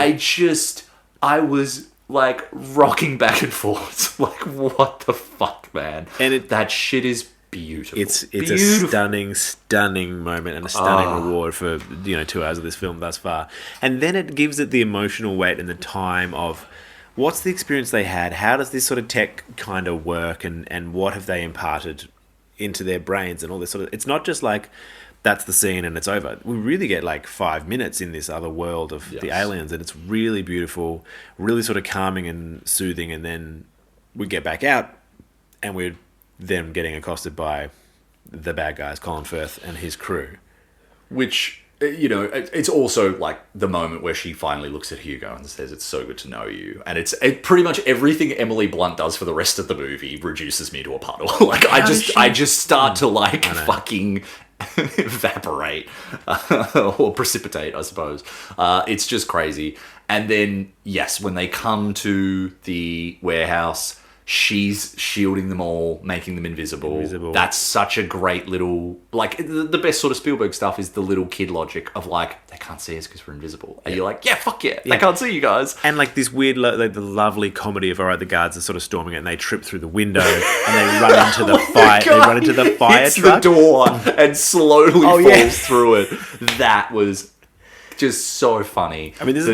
I was like rocking back and forth. Like, what the fuck, man? And that shit is beautiful. It's beautiful. a stunning moment and a stunning reward for 2 hours of this film thus far. And then it gives it the emotional weight and the time of what's the experience they had, how does this sort of tech kind of work, and what have they imparted into their brains and all this sort of. It's not just like that's the scene and it's over. We really get like 5 minutes in this other world of the aliens, and it's really beautiful, really sort of calming and soothing. And then we get back out and we're them getting accosted by the bad guys, Colin Firth and his crew. Which, it's also like the moment where she finally looks at Hugo and says, "It's so good to know you." And it's pretty much everything Emily Blunt does for the rest of the movie reduces me to a puddle. Like, I just start to like fucking evaporate or precipitate, I suppose. It's just crazy. And then, yes, when they come to the warehouse, she's shielding them all, making them invisible. That's such a great little... Like, the best sort of Spielberg stuff is the little kid logic of, like, they can't see us because we're invisible. And you're like, yeah, fuck yeah, they can't see you guys. And, like, this weird, like, the lovely comedy of, all right, the guards are sort of storming it, and they trip through the window, and they run into the fire. They run into the fire hits truck. the door and slowly falls through it. That was... just so funny. I mean, there's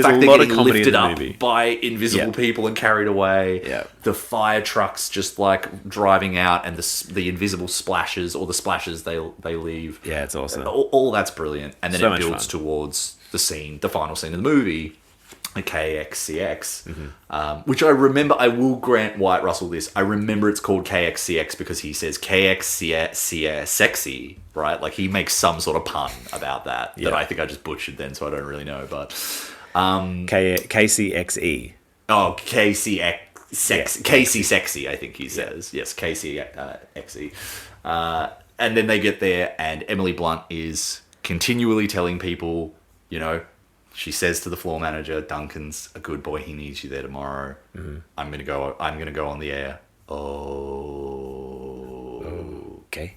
fact a lot of getting comedy in lifted the up movie by invisible people and carried away. Yeah. The fire trucks just like driving out, and the invisible splashes or the splashes they leave. Yeah, it's awesome. All that's brilliant, and then So it much builds fun. towards the final scene of the movie. A KXCX, which I remember. I will grant Wyatt Russell this. I remember it's called KXCX because he says KXCX sexy, right? Like he makes some sort of pun about that I think I just butchered then, so I don't really know. But KCXE. Oh, KCX sexy, KC sexy. I think he says yes, KCXE. And then they get there, and Emily Blunt is continually telling people, she says to the floor manager, "Duncan's a good boy. He needs you there tomorrow. I'm gonna go on the air." Okay.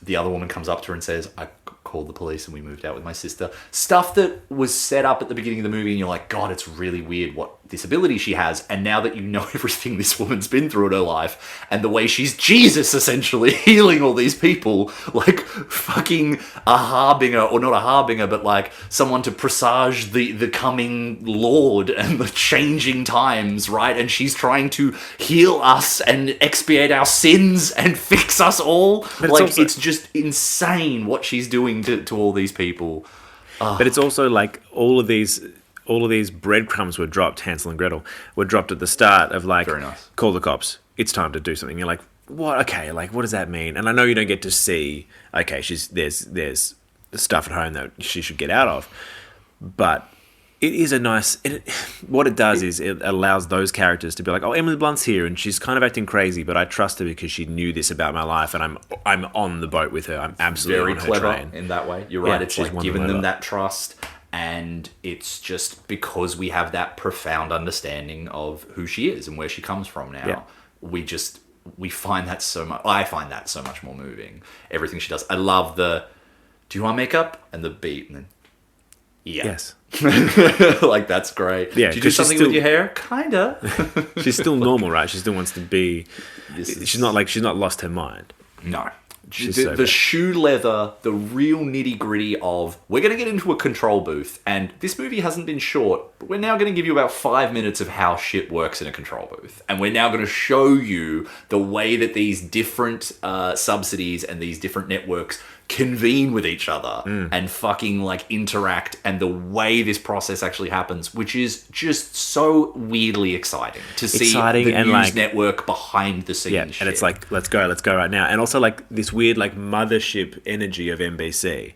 The other woman comes up to her and says, "I called the police and we moved out with my sister." Stuff that was set up at the beginning of the movie, and you're like, God, it's really weird what disability she has. And now that you know everything this woman's been through in her life, and the way she's Jesus essentially healing all these people, like fucking a harbinger, or not a harbinger, but like someone to presage the coming Lord and the changing times, right? And she's trying to heal us and expiate our sins and fix us all. But like, it's just insane what she's doing to all these people. But it's also like all of these breadcrumbs were dropped. Hansel and Gretel were dropped at the start of like, Very nice. Call the cops. It's time to do something. You're like, what? Okay, like what does that mean? And I know you don't get to see. Okay, there's stuff at home that she should get out of, but it is a nice. What it does is it allows those characters to be like, oh, Emily Blunt's here, and she's kind of acting crazy, but I trust her because she knew this about my life, and I'm on the boat with her. I'm absolutely Very on her clever train. in that way. You're right. It's she's like won giving them them over. that trust, and it's just because we have that profound understanding of who she is and where she comes from now. Yeah. We find that so much. I find that so much more moving. Everything she does. I love the "Do you want makeup?" and the beat, and then Yes. like that's great. Yeah, do you do 'cause she's something still- with your hair? Kinda. She's still normal, right? She still wants to be. This is- She's not lost her mind. No. She's The, so the good. shoe leather, the real nitty gritty of, we're going to get into a control booth, and this movie hasn't been short, but we're now going to give you about 5 minutes of how shit works in a control booth. And we're now going to show you the way that these different subsidies and these different networks convene with each other and fucking like interact, and the way this process actually happens, which is just so weirdly exciting to see the and news like, network behind the scenes. And it's like, let's go right now. And also like this weird like mothership energy of NBC.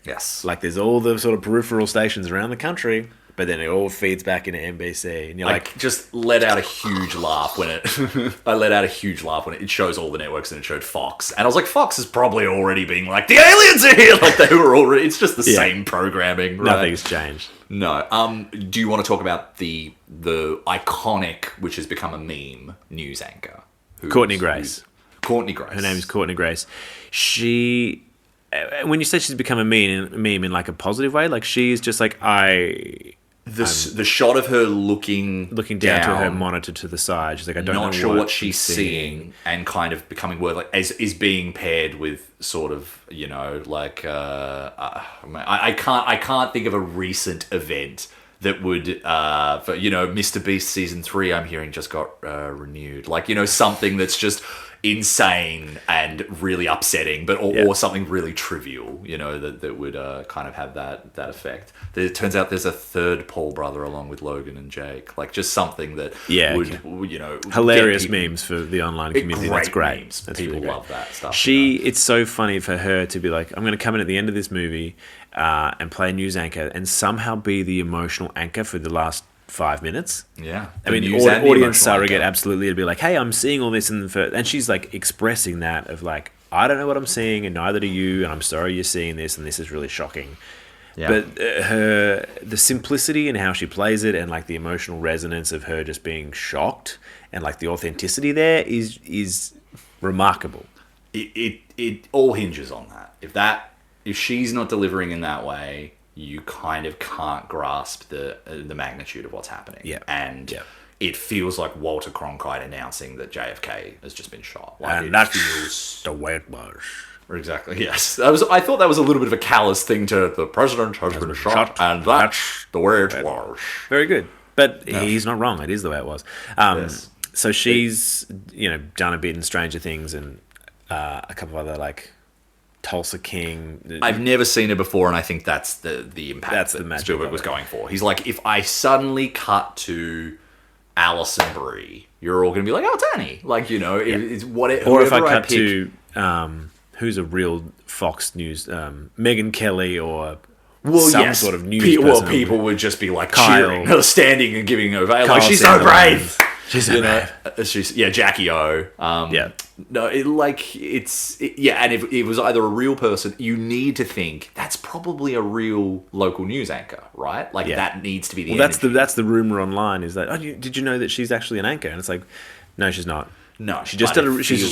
Yes. Like there's all the sort of peripheral stations around the country, but then it all feeds back into NBC, and you're like, just let out a huge laugh when I let out a huge laugh when it shows all the networks, and it showed Fox, and I was like, Fox is probably already being like, the aliens are here, like they were already. It's just the same programming, right? Nothing's changed. No. Do you want to talk about the iconic, which has become a meme, news anchor, Courtney Grace? Courtney Grace. Her name is Courtney Grace. She, when you say she's become a meme in like a positive way, like she's just like the shot of her looking down to her monitor to the side. She's like, I don't know not sure what she's seeing, and kind of becoming word like is being paired with sort of, you know, like I can't think of a recent event that would for, you know, Mr. Beast season 3 I'm hearing just got renewed, like, you know, something that's just insane and really upsetting, but or something really trivial, you know, that would kind of have that effect. It turns out there's a third Paul brother along with Logan and Jake, like just something that would you know, hilarious memes for the online community. That's great. Memes. That's People really great. love that stuff. It's so funny for her to be like, I'm going to come in at the end of this movie and play a news anchor and somehow be the emotional anchor for the last 5 minutes. Yeah. I mean, audience surrogate, absolutely. It'd be like, hey, I'm seeing all this and she's like expressing that of like, I don't know what I'm seeing and neither do you, and I'm sorry you're seeing this and this is really shocking. Yeah. But the simplicity and how she plays it, and like the emotional resonance of her just being shocked, and like the authenticity there is remarkable. It all hinges on that. If she's not delivering in that way, you kind of can't grasp the magnitude of what's happening. Yeah. And it feels like Walter Cronkite announcing that JFK has just been shot. Like, and that's the way it was. Exactly, yes. I thought that was a little bit of a callous thing to the president has been shot, and that's the way it was. Very good. But he's not wrong. It is the way it was. Yes. So she's, you know, done a bit in Stranger Things and a couple of other, like, Tulsa King. I've never seen her before, and I think that's the impact that Spielberg was going for. He's like, if I suddenly cut to Alison Brie, you're all going to be like, oh, Danny. Like, you know, it's whatever. Or if I cut to... who's a real Fox News, Megyn Kelly or sort of news person. Well, people would just be like Kyle, cheering, standing and giving her a like, she's so brave. She's so brave. She's Jackie O. No, and if it was either a real person, you need to think that's probably a real local news anchor, right? Like that needs to be the. Well, that's the rumor online is that did you know that she's actually an anchor? And it's like, no, she's not. No, she's just a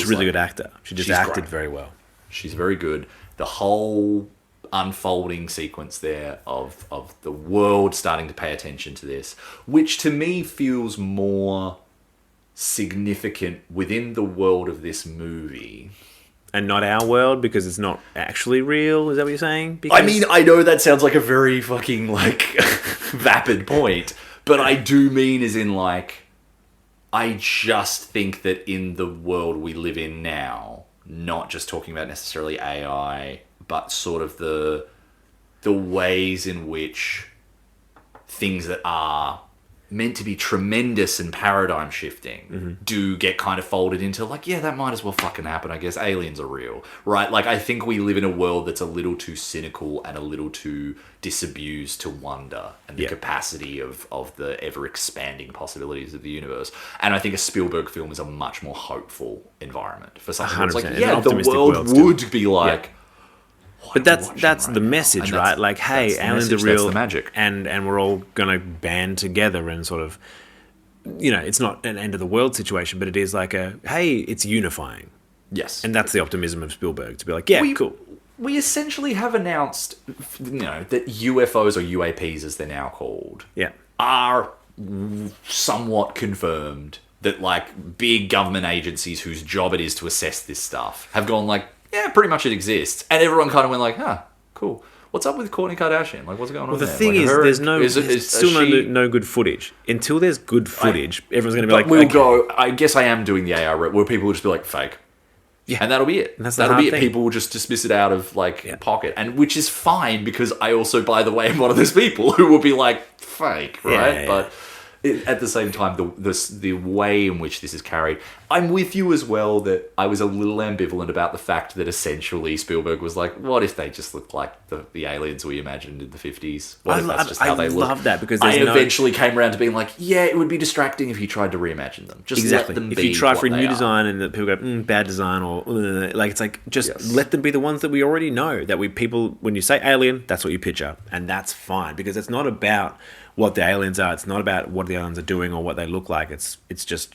really good actor. She just acted very well. She's very good. The whole unfolding sequence there of the world starting to pay attention to this, which to me feels more significant within the world of this movie. And not our world, because it's not actually real. Is that what you're saying? Because... I mean, I know that sounds like a very fucking, like, vapid point, but I do mean as in, like, I just think that in the world we live in now, not just talking about necessarily AI, but sort of the ways in which things that are meant to be tremendous and paradigm shifting do get kind of folded into like, yeah, that might as well fucking happen. I guess aliens are real, right? Like, I think we live in a world that's a little too cynical and a little too disabused to wonder and the capacity of the ever expanding possibilities of the universe. And I think a Spielberg film is a much more hopeful environment for something that's like, the world would be like. But that's the message, right? Like, hey, aliens are real, that's the magic. and we're all gonna band together and sort of, you know, it's not an end of the world situation, but it is like hey, it's unifying. Yes, and that's the optimism of Spielberg to be like, cool. We essentially have announced, you know, that UFOs or UAPs, as they're now called, are somewhat confirmed. That like big government agencies whose job it is to assess this stuff have gone like, yeah, pretty much it exists. And everyone kind of went like, huh, cool. What's up with Kourtney Kardashian? Like, what's going on there? Well, the thing is, there's still no good footage. Until there's good footage, everyone's going to be like, I guess I am doing the AI route where people will just be like, fake. Yeah. And that'll be it. And that's the that'll hard be it. thing. People will just dismiss it out of pocket, and which is fine because I also, by the way, am one of those people who will be like fake, right? Yeah. But at the same time, the way in which this is carried, I'm with you as well that I was a little ambivalent about the fact that essentially Spielberg was like, what if they just looked like the aliens we imagined in the 50s? What if that's just how they look? I love that because I eventually came around to being like, yeah, it would be distracting if you tried to reimagine them. Just let them if be you try what for a they new are. design and that people go bad design or like it's like just let them be the ones that we already know that people when you say alien that's what you picture and that's fine because it's not about what the aliens are. It's not about what the aliens are doing or what they look like. It's just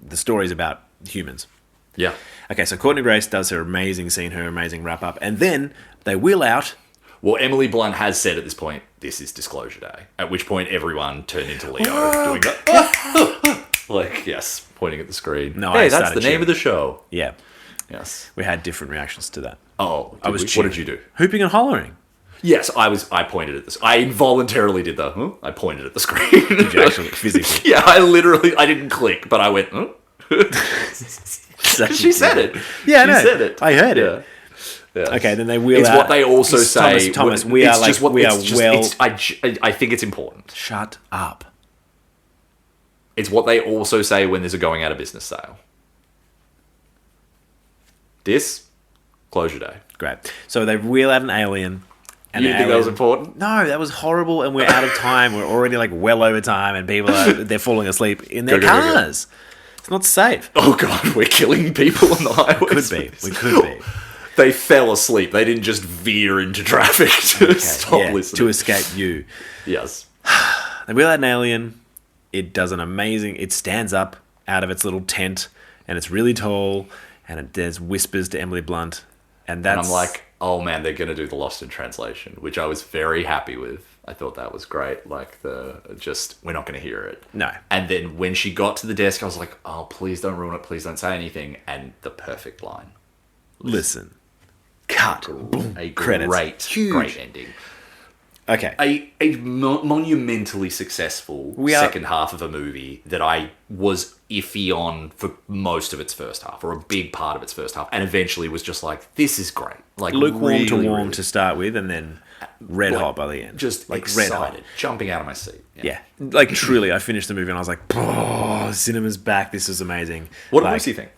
the story's about humans. Yeah. Okay, so Courtney Grace does her amazing scene, her amazing wrap up, and then they wheel out. Well, Emily Blunt has said at this point, this is disclosure day. At which point everyone turned into Leo doing that. Like, yes, pointing at the screen. No, hey, I that's started the name cheering. of the show. Yeah, Yes. we had different reactions to that. Oh, I was what cheering. did you do? Hooping and hollering. Yes, I pointed at this. I involuntarily did I pointed at the screen. Did you actually physically? Yeah, I didn't click, but I went, huh? She said it. Yeah, I she know. said it. I heard it. Yeah. Okay, then they wheel It's out. what they also say. Thomas, when- we it's are just like what- we are it's just- well. I think it's important. Shut up. It's what they also say when there's a going out of business sale. Closure day. Great. So they wheel out an alien. You didn't think that was important? No, that was horrible, and we're out of time. We're already like well over time, and people they're falling asleep in their Go, go, go, go. cars. It's not safe. Oh god, we're killing people on the highways. Could be. We could be. They fell asleep. They didn't just veer into traffic to stop listening. to escape you. Yes. They wheel out an alien. It does an amazing. It stands up out of its little tent, and it's really tall, and there's whispers to Emily Blunt, and that's. And I'm like, oh man, they're going to do the Lost in Translation, which I was very happy with. I thought that was great. Like we're not going to hear it. No. And then when she got to the desk, I was like, oh, please don't ruin it. Please don't say anything. And the perfect line. Listen. Cut. Boom. A Credits. great ending. Okay. A monumentally successful second half of a movie that I was iffy on for most of its first half, or a big part of its first half, and eventually was just like, this is great. Like Lukewarm to really, warm really, to start with, and then red hot by the end. just like excited, jumping out of my seat. Yeah. Like truly, I finished the movie and I was like, oh, cinema's back. This is amazing. What did Like, Lucy think?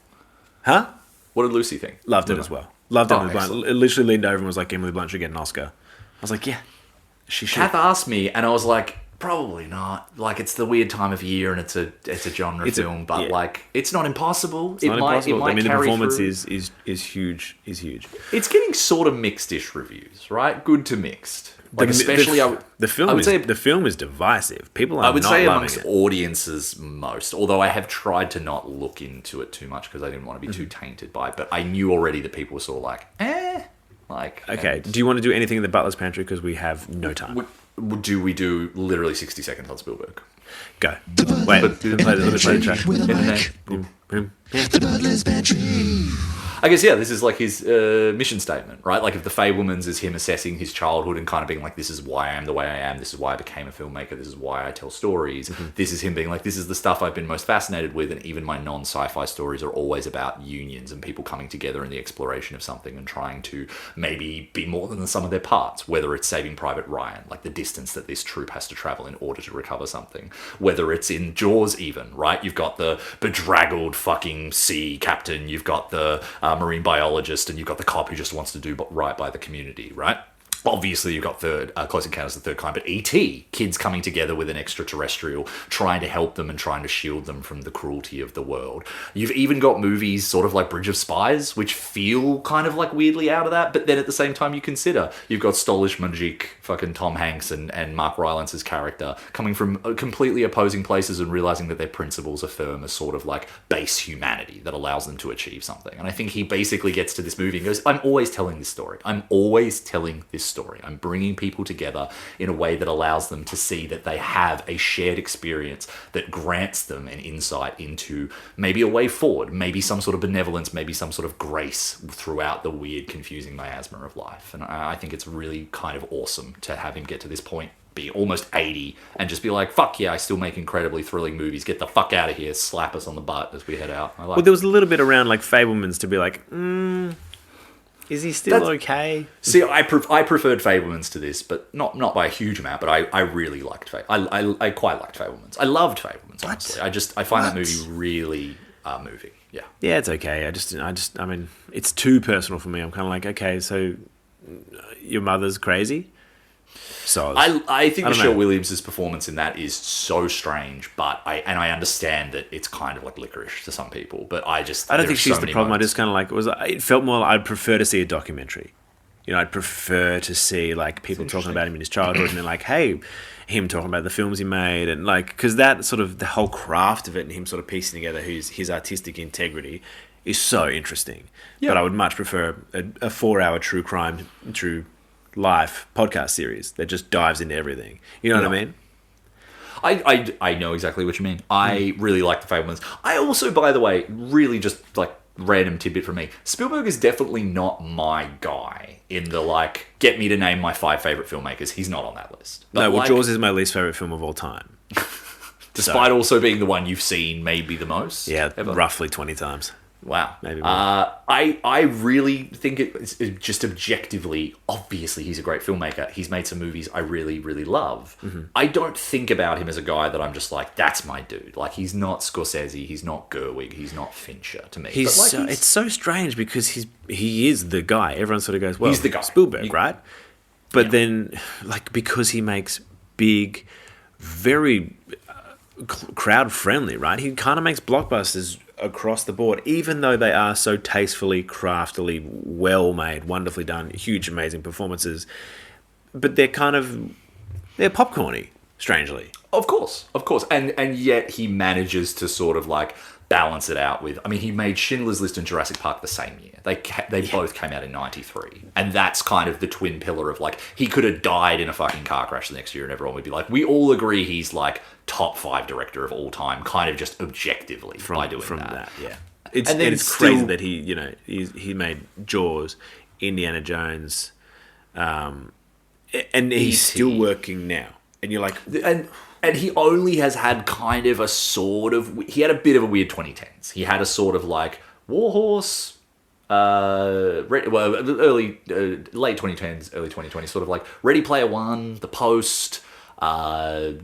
Huh? What did Lucy think? Loved it as well. Loved Emily Blunt. excellent. It literally leaned over and was like, Emily Blunt should get an Oscar. I was like, yeah, she should. Kath asked me, and I was like, probably not. Like, it's the weird time of year, and it's a genre film, but like, it's not impossible. It's not impossible. It might I mean, the carry performance through. is huge. Is huge. It's getting sort of mixed-ish reviews, right? Good to mixed. Like, especially, the film I would is say, the film is divisive. People are I would not say loving amongst it. audiences most, although I have tried to not look into it too much because I didn't want to be Mm-hmm. too tainted by it. But I knew already that people were sort of like, like. Okay. and Do you want to do anything in the Butler's Pantry because we have no time? we do literally 60 seconds on Spielberg? Go. Wait. Let me play the track. With a mic. Boom, boom. The Butler's Pantry. I guess, yeah, this is like his mission statement, right? Like, if The Fabelmans is him assessing his childhood and kind of being like, this is why I am the way I am, this is why I became a filmmaker, this is why I tell stories. This is him being like, this is the stuff I've been most fascinated with, and even my non-sci-fi stories are always about unions and people coming together in the exploration of something and trying to maybe be more than the sum of their parts, whether it's Saving Private Ryan, like the distance that this troop has to travel in order to recover something, whether it's in Jaws even, right? You've got the bedraggled fucking sea captain, you've got the marine biologist, and you've got the cop who just wants to do right by the community, right? Obviously, you've got Close Encounters of the Third Kind, but E.T., kids coming together with an extraterrestrial, trying to help them and trying to shield them from the cruelty of the world. You've even got movies sort of like Bridge of Spies, which feel kind of like weirdly out of that, but then at the same time you consider, you've got Stolish Majik, fucking Tom Hanks and Mark Rylance's character, coming from completely opposing places and realizing that their principles affirm a sort of like base humanity that allows them to achieve something. And I think he basically gets to this movie and goes, I'm always telling this story. I'm always telling this story. I'm bringing people together in a way that allows them to see that they have a shared experience that grants them an insight into maybe a way forward, maybe some sort of benevolence, maybe some sort of grace throughout the weird, confusing miasma of life. And I think it's really kind of awesome to have him get to this point be almost 80 and just be like, fuck yeah, I still make incredibly thrilling movies. Get the fuck out of here. Slap us on the butt as we head out. Well, there was a little bit around like Fabelmans to be like, is he still okay? See, I preferred Fabelmans to this, but not by a huge amount. But I really liked I quite liked Fabelmans. I loved Fabelmans. Honestly, I find that movie really moving. Yeah. Yeah, it's okay. I mean, it's too personal for me. I'm kind of like, okay, so your mother's crazy. So I think Michelle Williams' performance in that is so strange, but I understand that it's kind of like licorice to some people, but I don't think she's the problem. I just kind of like it felt more like I'd prefer to see a documentary. You know, I'd prefer to see like people talking about him in his childhood, and then like, hey, him talking about the films he made, and like because that sort of the whole craft of it and him sort of piecing together his artistic integrity is so interesting. Yeah. But I would much prefer a 4-hour true life podcast series that just dives into everything. You know what I mean? I know exactly what you mean. I really like the Fabelmans. I also, by the way, really just like random tidbit from me. Spielberg is definitely not my guy in the like get me to name my 5 favorite filmmakers. He's not on that list. But no, Jaws is my least favorite film of all time. Despite also being the one you've seen maybe the most. Yeah, ever. Roughly 20 times. Wow. Maybe more. I really think it's just objectively, obviously he's a great filmmaker. He's made some movies I really, really love. Mm-hmm. I don't think about him as a guy that I'm just like, that's my dude. Like, he's not Scorsese, he's not Gerwig, he's not Fincher to me. It's so strange because he is the guy. Everyone sort of goes, well, he's the guy. Spielberg, right? But then, like, because he makes big, very crowd-friendly, right? He kind of makes blockbusters across the board, even though they are so tastefully, craftily, well made, wonderfully done, huge, amazing performances. But they're popcorny, strangely. Of course. And yet he manages to sort of like balance it out with, I mean, he made Schindler's List and Jurassic Park the same year. They both came out in 93. And that's kind of the twin pillar of like, he could have died in a fucking car crash the next year and everyone would be like, we all agree he's like top 5 director of all time, kind of just objectively by doing that. Yeah. It's crazy that he made Jaws, Indiana Jones, and he's still working now. And you're like... And he only has had kind of a sort of... He had a bit of a weird 2010s. He had a sort of like Warhorse, late 2010s, early 2020s, sort of like Ready Player One, The Post, the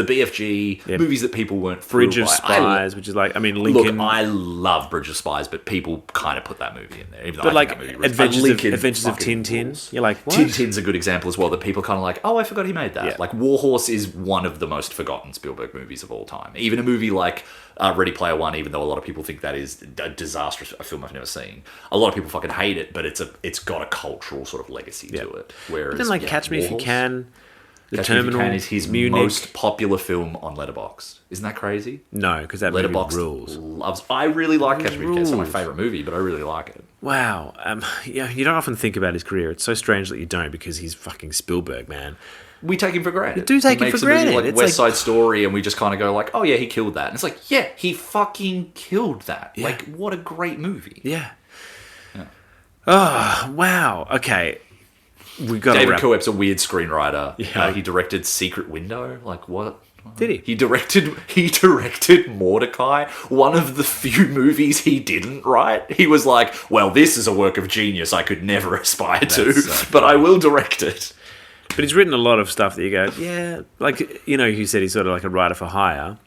BFG, movies that people weren't Bridge of Spies, which is like, I mean, Lincoln. Look, I love Bridge of Spies, but people kind of put that movie in there. Even though but like Adventures of Tintin, you're like, what? Tintin's a good example as well, that people kind of like, oh, I forgot he made that. Yeah. Like Warhorse is one of the most forgotten Spielberg movies of all time. Even a movie like Ready Player One, even though a lot of people think that is a disastrous film I've never seen, a lot of people fucking hate it, but it's got a cultural sort of legacy to it. Whereas, but then like Catch Me If You Can. The Terminal is his most popular film on Letterboxd. Isn't that crazy? No, because that Letterboxd movie rules. I really like Catch Me If You Can. It's not my favourite movie, but I really like it. Wow. You don't often think about his career. It's so strange that you don't, because he's fucking Spielberg, man. We take him for granted. We do take him for granted. Like West Side Story, and we just kind of go like, oh yeah, he killed that. And it's like, yeah, he fucking killed that. Yeah. Like, what a great movie. Yeah. Oh, wow. Okay. David Koep's a weird screenwriter. Yeah. He directed Secret Window. Like, what? Did he? He directed Mordecai, one of the few movies he didn't write. He was like, well, this is a work of genius I could never aspire to, but I will direct it. But he's written a lot of stuff that you go, yeah, like, you know, you said he's sort of like a writer for hire,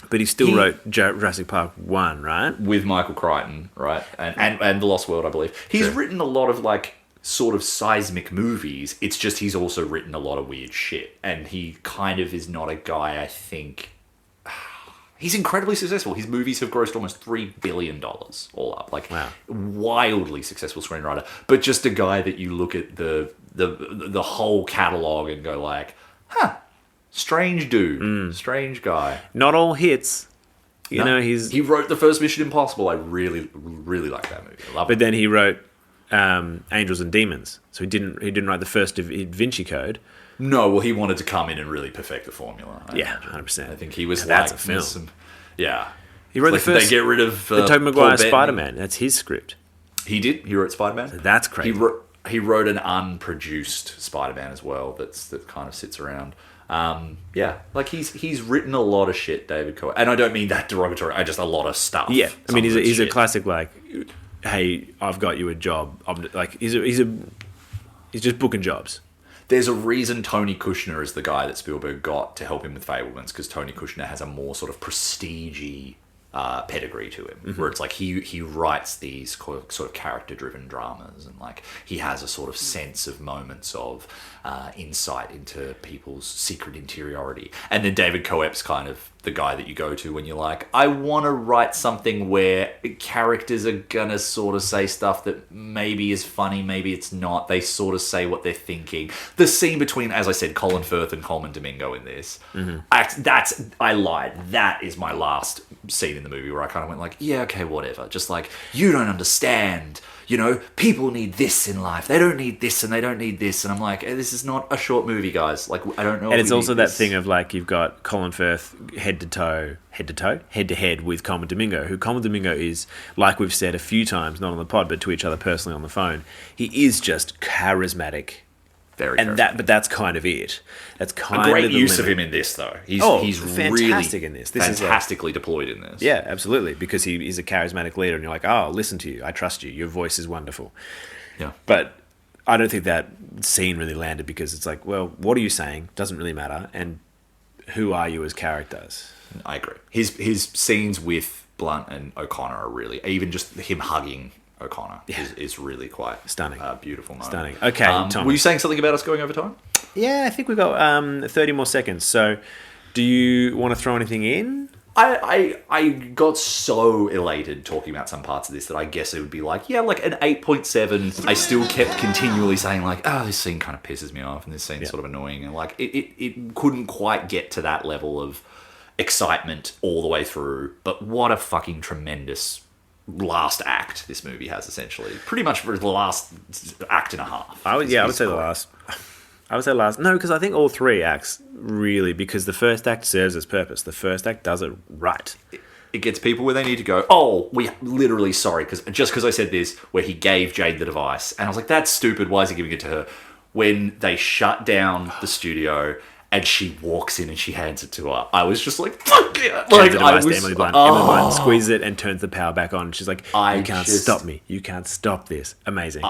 but he still wrote Jurassic Park 1, right? With Michael Crichton, right? And The Lost World, I believe. He's written a lot of, like, sort of seismic movies. It's just he's also written a lot of weird shit, and he kind of is not a guy, I think... He's incredibly successful. His movies have grossed almost $3 billion all up. Like, wow. Wildly successful screenwriter. But just a guy that you look at the whole catalogue and go like, huh, strange dude, strange guy. Not all hits. You know, he wrote the first Mission Impossible. I really, really like that movie. I love it. Then he wrote Angels and Demons. So he didn't write the first Da Vinci Code. No, well, he wanted to come in and really perfect the formula. Yeah, 100%. I think he was that's a film. Yeah. He wrote the first... They get rid of... the Tobey Maguire Spider-Man. That's his script. He did? He wrote Spider-Man? So that's crazy. he wrote an unproduced Spider-Man as well. That kind of sits around. Yeah, like he's written a lot of shit, David Coe, and I don't mean that derogatory. I just a lot of stuff. Yeah, I mean he's a shit. classic like, hey, I've got you a job. He's just booking jobs. There's a reason Tony Kushner is the guy that Spielberg got to help him with Fabelmans, because Tony Kushner has a more sort of prestige-y pedigree to him, where it's like he writes these sort of character-driven dramas, and like he has a sort of sense of moments of insight into people's secret interiority. And then David Coep's kind of the guy that you go to when you're like, I want to write something where characters are gonna sort of say stuff that maybe is funny, maybe it's not. They sort of say what they're thinking. The scene between, as I said, Colin Firth and Coleman Domingo in this, I lied. That is my last scene in the movie where I kind of went like, yeah, okay, whatever. Just like, you don't understand. You know, people need this in life. They don't need this and they don't need this. And I'm like, this is not a short movie, guys. Like, I don't know. And it's also that thing of like, you've got Colin Firth head to head with Coleman Domingo, who Coleman Domingo is, like we've said a few times, not on the pod, but to each other personally on the phone. He is just charismatic. Very and but that's kind of it. That's kind a great of the use limit. of him in this, though. He's fantastic really in this. Fantastically deployed in this. Yeah, absolutely, because he's a charismatic leader, and you're like, oh, I'll listen to you. I trust you. Your voice is wonderful. Yeah. But I don't think that scene really landed, because it's like, well, what are you saying? Doesn't really matter. And who are you as characters? I agree. His scenes with Blunt and O'Connor are really, even just him hugging O'Connor is really quite stunning. Beautiful moment. Stunning. Okay, Tom. Were you saying something about us going over time? Yeah, I think we've got 30 more seconds. So do you want to throw anything in? I got so elated talking about some parts of this that I guess it would be like, yeah, like an 8.7. I still kept continually saying like, oh, this scene kind of pisses me off and this scene's sort of annoying. And like, it couldn't quite get to that level of excitement all the way through. But what a fucking tremendous last act this movie has, essentially. Pretty much for the last act and a half. I would say the last. I would say last. No, because I think all three acts really, because the first act serves its purpose. The first act does it right. It gets people where they need to go, oh, we literally, sorry, because I said this, where he gave Jade the device. And I was like, that's stupid. Why is he giving it to her? When they shut down the studio and she walks in and she hands it to her, I was just like, fuck yeah. Like, the device to Emily Blunt. Emily Blunt squeezes it and turns the power back on. She's like, you can't stop me. You can't stop this. Amazing.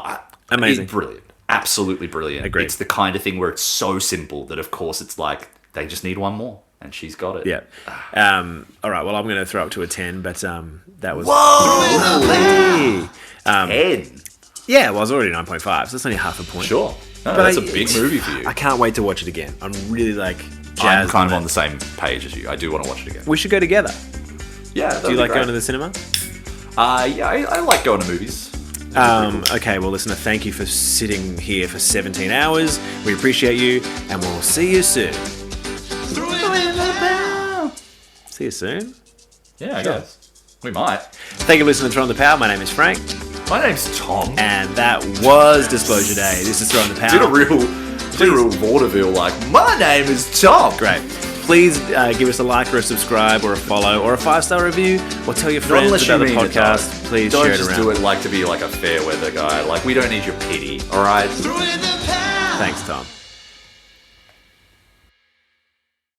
Amazing. Brilliant. Absolutely brilliant. Agreed. It's the kind of thing where it's so simple that, of course, it's like they just need one more, and she's got it. Yeah. All right. Well, I'm going to throw it to a 10, but that was. Whoa! 10. Yeah. Well, I was already 9.5, so that's only half a point. Sure. No, that's a big movie for you. I can't wait to watch it again. I'm really like jazzed. I'm kind of on the same page as you. I do want to watch it again. We should go together. Yeah. Do you like going to the cinema? Yeah, I like going to movies. Okay, well, listener, thank you for sitting here for 17 hours. We appreciate you, and we'll see you soon. See you soon? Yeah, I guess. We might. Thank you for listening to Throwing the Power. My name is Frank. My name's Tom. And that was Disclosure Day. This is Throwing the Power. Did a real vaudeville like, my name is Tom. Great. Please give us a like or a subscribe or a follow or a 5-star review, or tell your friends about the podcast. Please don't share it just around. do it like to be like a fair weather guy. Like, we don't need your pity, all right? Thanks, Tom.